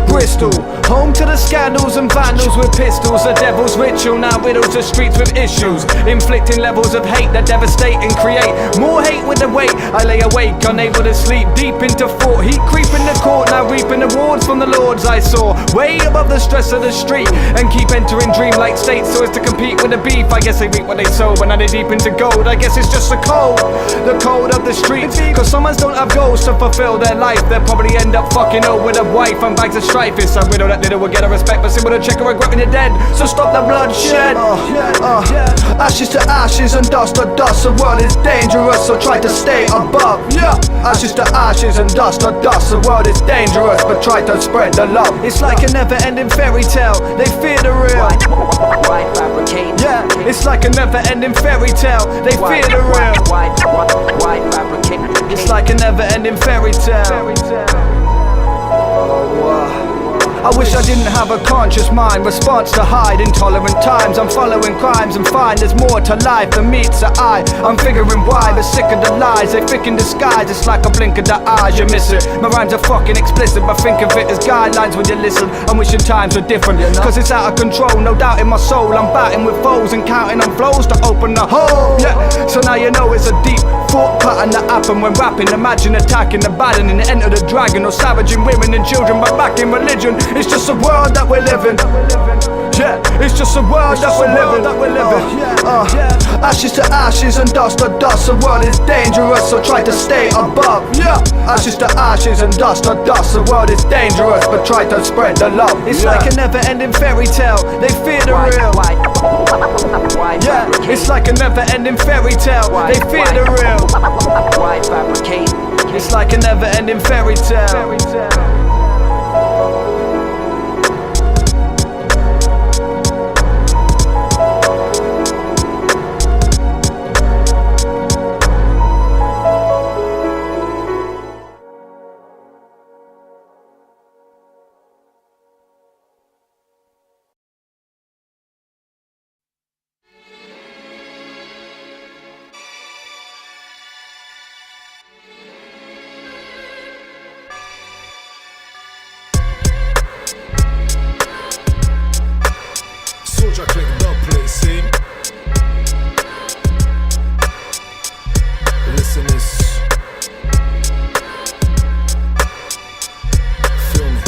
Bristol, home to the scandals and vandals with pistols. The devil's ritual now riddles the streets with issues, inflicting levels of hate that devastate and create more hate with the weight. I lay awake, unable to sleep, deep into thought. Heat creeping the court, now reaping awards from the lords I saw, way above the stress of the street, and keep entering dreamlike states so as to compete with the beef. I guess they reap what they sow, but now they deep into gold. I guess it's just the code of the streets. Cause some ones don't have goals to fulfill their life. They'll probably end up fucking up with a wife and bags of strife. It's a widow that little will get a respect, but simple to check or regret when you're dead. So stop the bloodshed. Ashes to ashes and dust to dust. The world is dangerous, so try to stay above. Ashes to ashes and dust to dust. The world is dangerous, but try to spread the love. It's like a never-ending fairy tale. They fear the real. Why fabricate? Yeah, it's like a never-ending fairy tale. They fear the real. Why fabricate? It's like a never-ending fairy tale. I wish I didn't have a conscious mind, response to hide intolerant times. I'm following crimes and find there's more to life than meets the eye. I'm figuring why they're sick of the lies, they thick in disguise. It's like a blink of the eyes, you miss it. My rhymes are fucking explicit, but think of it as guidelines when you listen. I'm wishing times were different, cause it's out of control, no doubt in my soul. I'm batting with foes and counting on flows to open the hole. So now you know it's a deep thought pattern that happen when rapping. Imagine attacking the bad and enter the dragon, or savaging women and children, but back in religion. It's just a world that we're living. Yeah, it's just a world that we're living. Ashes to ashes and dust to dust. The world is dangerous, so try to stay above. Ashes to ashes and dust to dust. The world is dangerous, but try to spread the love. It's like a never-ending fairy tale. They fear the real. Yeah, it's like a never-ending fairy tale. They fear the real. Why fabricate? It's like a never-ending fairy tale. Souljah Clique, the place, see? Listen this. Feel me.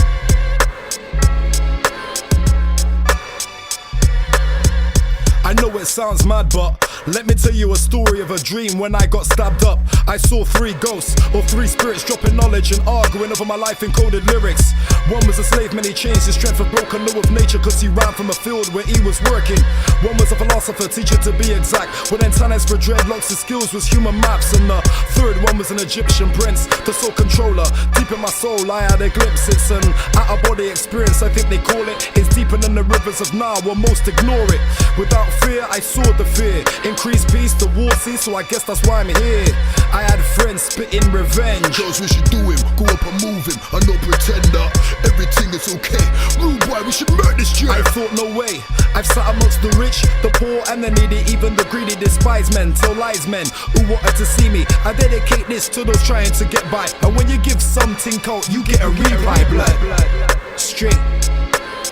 I know it sounds mad, but let me tell you a story of a dream when I got stabbed up. I saw 3 ghosts, or 3 spirits dropping knowledge and arguing over my life in coded lyrics. One was a slave, man, he changed his strength of broken law of nature, cause he ran from a field where he was working. One was a philosopher, teacher to be exact, with antennas for dreadlocks, his skills was human maps. And the third one was an Egyptian prince, the soul controller. Deep in my soul I had a glimpse, it's an out-of-body experience, I think they call it. It's deeper than the rivers of Nile, where most ignore it. Without fear, I saw the fear. Increased peace, the war ceased, so I guess that's why I'm here. I had friends spitting revenge. Girls, we should do him, go up and move him. I'm no pretender, everything is okay. Rude boy, we should murder this Jew. I thought, no way. I've sat amongst the rich, the poor and the needy, even the greedy despise men, tell lies men who wanted to see me. I dedicate this to those trying to get by. And when you give something out, you get a reply. Blood, straight,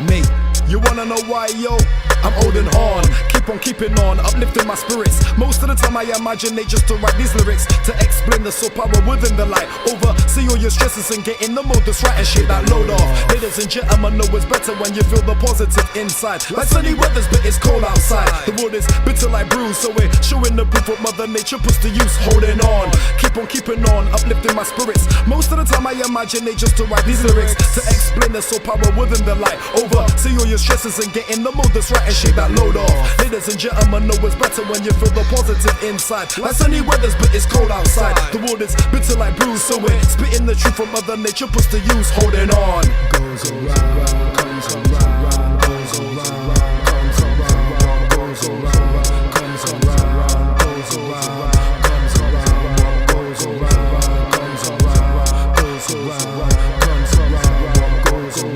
me. You wanna know why, yo? I'm holding on, keep on keeping on, uplifting my spirits. Most of the time I imagine they just to write these lyrics to explain the soul power within the light. Oversee all your stresses and get in the mode that's right and shake that load off. Ladies and gentlemen, know it's better when you feel the positive inside. Like sunny weathers, but it's cold outside. The world is bitter like brew, so we're showing the proof of Mother Nature puts to use. Holding on, keep on keeping on, uplifting my spirits. Most of the time I imagine they just to write these lyrics to explain the soul power within the light. Oversee all your stresses and get in the mode that's right and shake that load off. Ladies and gentlemen, know it's better when you feel the positive inside. Like sunny weathers, but it's cold outside. The world is bitter like brew, so we're spitting the truth from Mother Nature puts to use. Holding on. Goes around, comes around, goes around, comes around, goes around, comes around, goes around, comes around, goes around, comes around, goes around, comes around, goes around,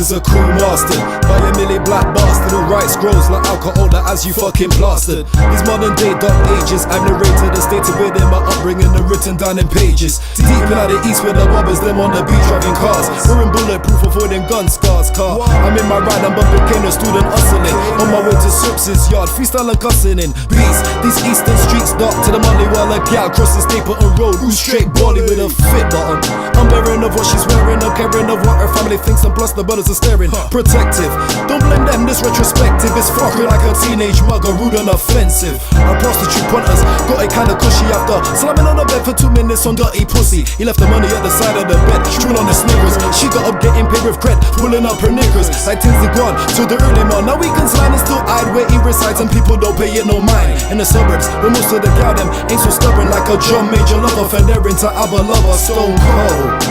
is a cool master by a millie black bastard who writes scrolls like alcohol that as you fucking plastered. These modern day dark ages, I've narrated and stated within my upbringing and written down in pages. Deep in the east where the bobbers, them on the beach driving cars, wearing bulletproof, avoiding gun scars. Car, I'm in my ride, I'm bumping K.ners, student hustling. On my way to Sirplus yard, freestyle and cussing in beats. These eastern streets dark to the money while a gal crosses Stapleton Road, who's straight body with a fit button. I'm bearing of what she's wearing, I'm caring of what her family thinks, and plus the brothers are staring. Protective, don't blame them, this retrospective is fucking like a teenage mugger, rude and offensive. Our prostitute punters got it kinda cushy after slamming on the bed for 2 minutes on dirty pussy. He left the money at the side of the bed, chewing on the Snickers. She got up getting paid with cred, pulling up her knickers like Tinsley gone to the early morn. Now weekends line is still eyed where he resides and people don't pay it no mind. In the suburbs, where most of the gal them ain't so stubborn, like a John Major lover, fender into Abba lover, stone cold.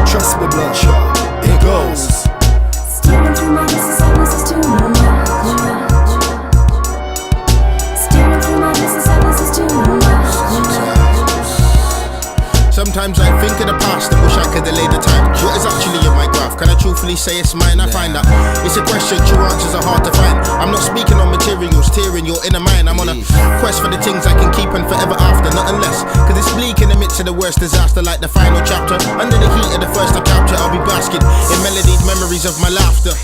Trust me, blood, it goes. Steering through my business, all this is too much. Steering through my business, all this is too much. Sometimes I think of the past and wish I could delay the time. What is actually in my graph? Can I truthfully say it's mine? I find that it's a question, true answers are hard to find. I'm not speaking on materials, tearing your inner mind. I'm on a quest for the things I can keep and forever after, nothing less. Cause it's bleak in the midst of the worst disaster, like the final chapter. Under the heat of the first I capture, I'll be basking in melodies, memories of my laughter.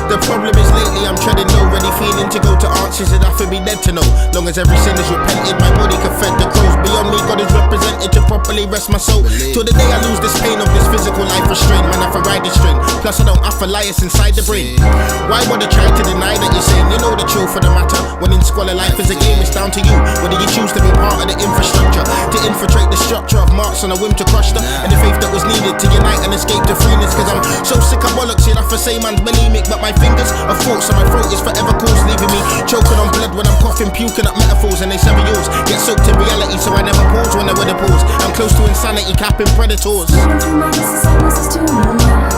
The problem is lately I'm treading low, ready feeling to go to answers that I feel be dead to know. Long as every sin is repented, my body can fed the crows. Beyond me, God is represented to properly rest my soul. Till the day I lose this pain of this physical life restraint, man, I have to ride this string. Plus I don't have to lie, it's inside the brain. Why would I try to deny that you're saying you know the truth of the matter? When in squalor life is a game, it's down to you. Whether you choose to be part of the infrastructure, to infiltrate the structure of marks on a whim to crush them, and the faith that was needed to unite and escape to freeness. Cause I'm so sick of bollocks, you'd have to say man's bulimic, but my fingers are thoughts and my throat is forever coarse, leaving me choking on blood when I'm coughing, puking up metaphors and they sever yours. Get soaked in reality, so I never pause when I wear the pause. I'm close to insanity, capping predators. Steering through my business, all this is too much.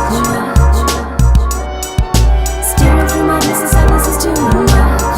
Steering through my business, all this is too much.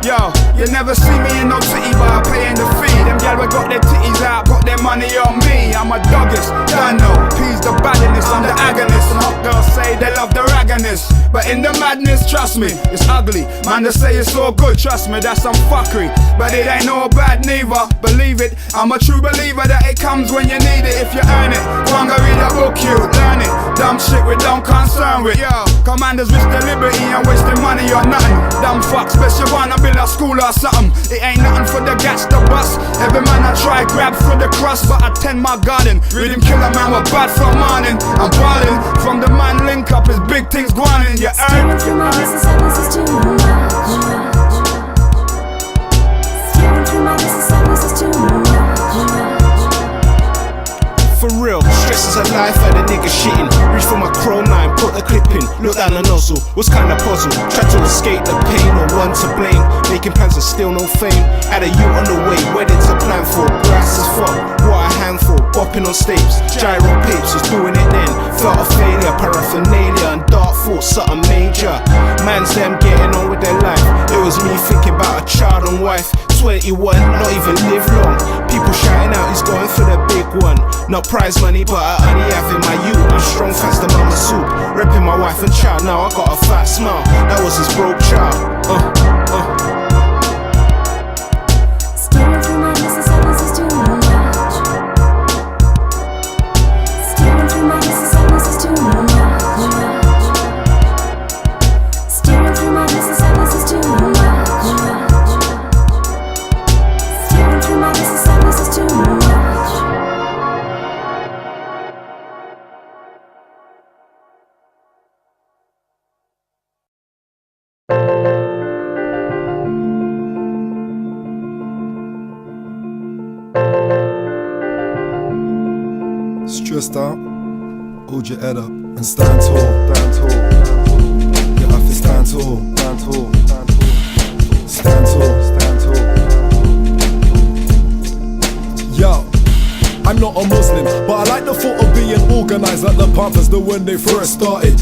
Yo, you never see me in no city bar paying the fee. Them gal we got their titties out, put their money on me. I'm a doggist, don't know. P's the badness, I'm the agonist. And hot girls say they love the ragginess, but in the madness, trust me, it's ugly. Man, they say it's all good, trust me, that's some fuckery. But it ain't no bad neither, believe it. I'm a true believer that it comes when you need it. If you earn it, go and go read a book, you learn it. Dumb shit we don't concern with. Yo, commanders risk their liberty and wasting money on nothing. Dumb fucks, best you wanna build a school or something. It ain't nothing for the gats to bust. Every man I try grab for the crust, but I tend my garden. Rhythm killer man, we're bad from morning. I'm ballin' from the man link up, his big things gwinin'. You earn. Steering through my business, all this is too much. Steering through my business, all this is too much. For real, stress is a life and a nigga shitting. Reach for my chrome 9, put the clip in. Look down the nozzle, what's kinda puzzle? Try to escape the pain, no one to blame. Making plans and still no fame. Had a youth on the way, wedding to plan for. Grass is fuck, what a handful. Bopping on stapes, gyro papes, was doing it then. Felt a failure, paraphernalia and dark thoughts, something major. Man's them getting on with their life. It was me thinking about a child and wife. 21, not even live long. People shouting out he's going for the big one. Not prize money, but I only have in my youth. I'm strong thanks to mama soup. Repping my wife and child, now I got a fat smile. That was his broke child. Steering through my business, all this is too much. Steering through my business, all this is too much. Steering through my business, all this is too much. Steering through my business, all this is too much. Stressed out, hold your head up and stand tall. You have to stand tall. Stand tall. Yo, I'm not a Muslim, but I like the thought of being organized like the Panthers did when they first started.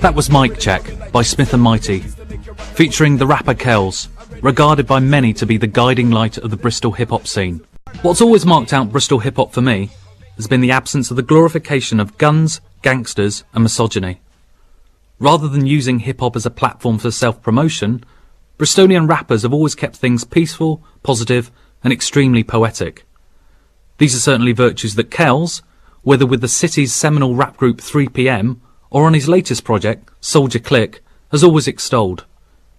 That was Mic Check by Smith and Mighty, featuring the rapper K.ners, regarded by many to be the guiding light of the Bristol hip-hop scene. What's always marked out Bristol hip-hop for me has been the absence of the glorification of guns, gangsters and misogyny. Rather than using hip-hop as a platform for self-promotion, Bristolian rappers have always kept things peaceful, positive and extremely poetic. These are certainly virtues that K.ners, whether with the city's seminal rap group 3PM or on his latest project, Souljah Clique, has always extolled.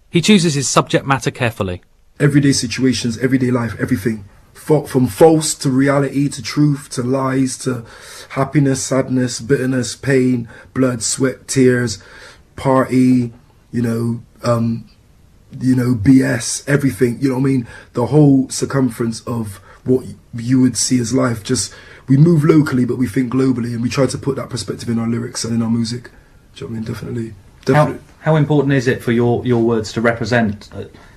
He chooses his subject matter carefully. Everyday situations, everyday life, everything. From false to reality to truth to lies to happiness, sadness, bitterness, pain, blood, sweat, tears, party, BS, everything, you know what I mean? The whole circumference of what you would see as life. Just, we move locally, but we think globally, and we try to put that perspective in our lyrics and in our music. Do you know what I mean? Definitely. How important is it for your words to represent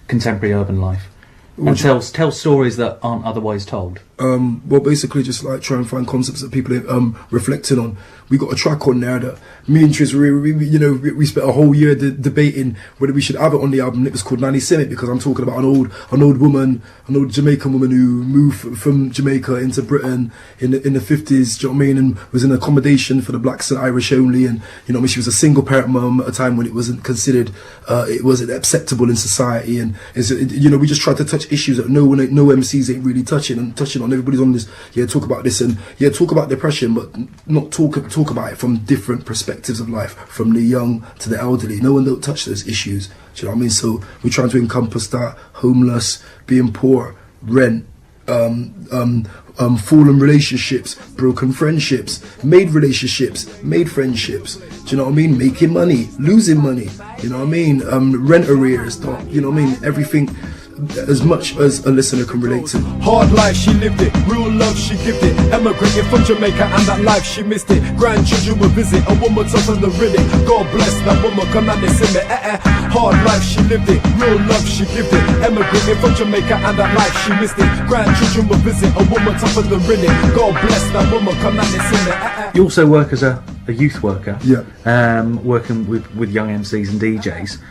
contemporary urban life and tell stories that aren't otherwise told? Well, basically just like try and find concepts that people are reflecting on. We got a track on there that me and Tris, we spent a whole year debating whether we should have it on the album. It was called Nanny Simmit because I'm talking about an old woman, an old Jamaican woman who moved from Jamaica into Britain in the 50s. Do you know what I mean? And was in accommodation for the blacks and Irish only. And she was a single parent mum at a time when it wasn't considered, it wasn't acceptable in society. And we just tried to touch issues that no MCs ain't really touching on. Everybody's on this, talk about this and talk about depression, but not talk about it from different perspectives of life, from the young to the elderly. No one don't touch those issues. Do you know what I mean? So we're trying to encompass that: homeless, being poor, rent, fallen relationships, broken friendships, made relationships, made friendships. Do you know what I mean? Making money, losing money. You know what I mean? Rent arrears. You know what I mean? Everything. As much as a listener can relate to. Hard life, she lived it. Real love, she gave it. Emigrated from Jamaica and that life, she missed it. Grandchildren will visit. A woman tougher than riddick. God bless that woman, come Nanny Simmit. Hard life, she lived it. Real love, she gave it. Emigrated from Jamaica and that life, she missed it. Grandchildren will visit. A woman tougher than riddick. God bless that woman, come Nanny Simmit. You also work as a youth worker. Yeah. Working with young MCs and DJs.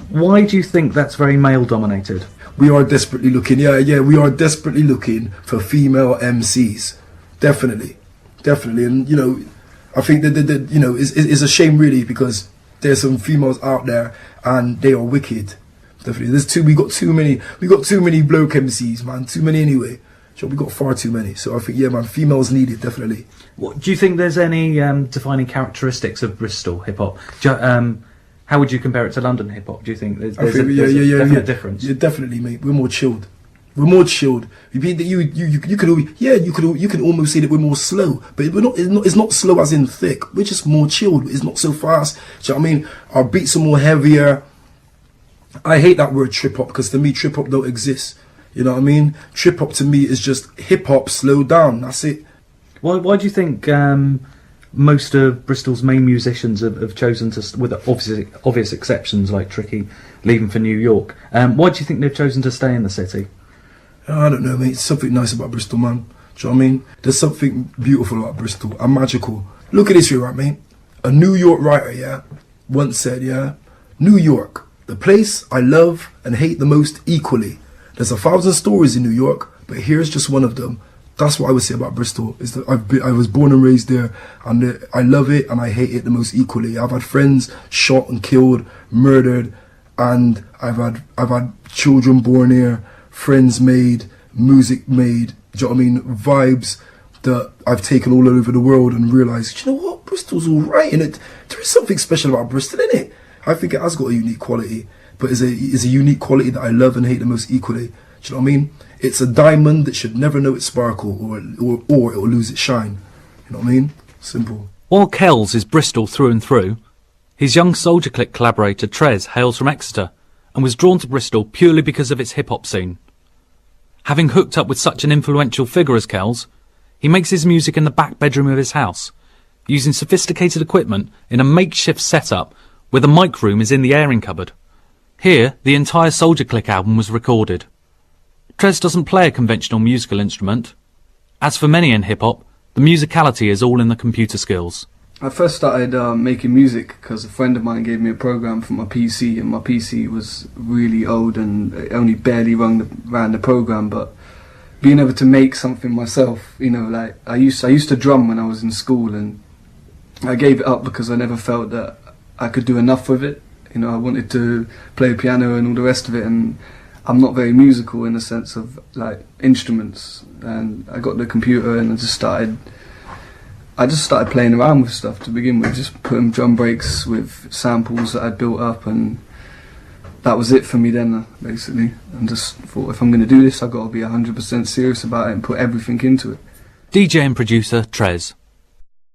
Why do you think that's very male dominated? We are desperately looking, we are desperately looking for female MCs. Definitely. And, I think that it's a shame really because there's some females out there and they are wicked. Definitely. We got too many bloke MCs, man. Too many anyway. So we got far too many. So I think, females need it, definitely. What, do you think there's any defining characteristics of Bristol hip-hop? How would you compare it to London hip hop? Do you think there's a definite difference? Yeah, definitely, mate. We're more chilled. You can almost say that we're more slow, but we're not. It's not slow as in thick. We're just more chilled. It's not so fast. Do you know what I mean? Our beats are more heavier. I hate that word trip hop because to me trip hop don't exist. You know what I mean? Trip hop to me is just hip hop slowed down. That's it. Why do you think? Most of Bristol's main musicians have chosen to, with obvious exceptions like Tricky leaving for New York. Why do you think they've chosen to stay in the city? I don't know, mate. There's something nice about Bristol, man. Do you know what I mean? There's something beautiful about Bristol and magical. Look at this here, right, mate? A New York writer, once said, New York, the place I love and hate the most equally. There's 1,000 stories in New York, but here's just one of them. That's what I would say about Bristol, is that I was born and raised there, and I love it and I hate it the most equally. I've had friends shot and killed, murdered, and I've had children born here, friends made, music made, do you know what I mean, vibes that I've taken all over the world and realised, you know what, Bristol's all right, and there is something special about Bristol, innit? I think it has got a unique quality, but it's a unique quality that I love and hate the most equally. Do you know what I mean? It's a diamond that should never know its sparkle or it'll lose its shine. You know what I mean? Simple. While Kells is Bristol through and through, his young Souljah Clique collaborator Trez hails from Exeter and was drawn to Bristol purely because of its hip-hop scene. Having hooked up with such an influential figure as Kells, he makes his music in the back bedroom of his house, using sophisticated equipment in a makeshift setup where the mic room is in the airing cupboard. Here, the entire Souljah Clique album was recorded. Trez doesn't play a conventional musical instrument. As for many in hip-hop, the musicality is all in the computer skills. I first started making music because a friend of mine gave me a program for my PC, and my PC was really old and it only barely ran the program. But being able to make something myself, you know, like I used to drum when I was in school, and I gave it up because I never felt that I could do enough with it. You know, I wanted to play piano and all the rest of it, and I'm not very musical in the sense of like instruments. And I got the computer and I just started playing around with stuff to begin with, just putting drum breaks with samples that I'd built up, and that was it for me then, basically. And just thought, if I'm going to do this, I've got to be 100% serious about it and put everything into it. DJ and producer Trez.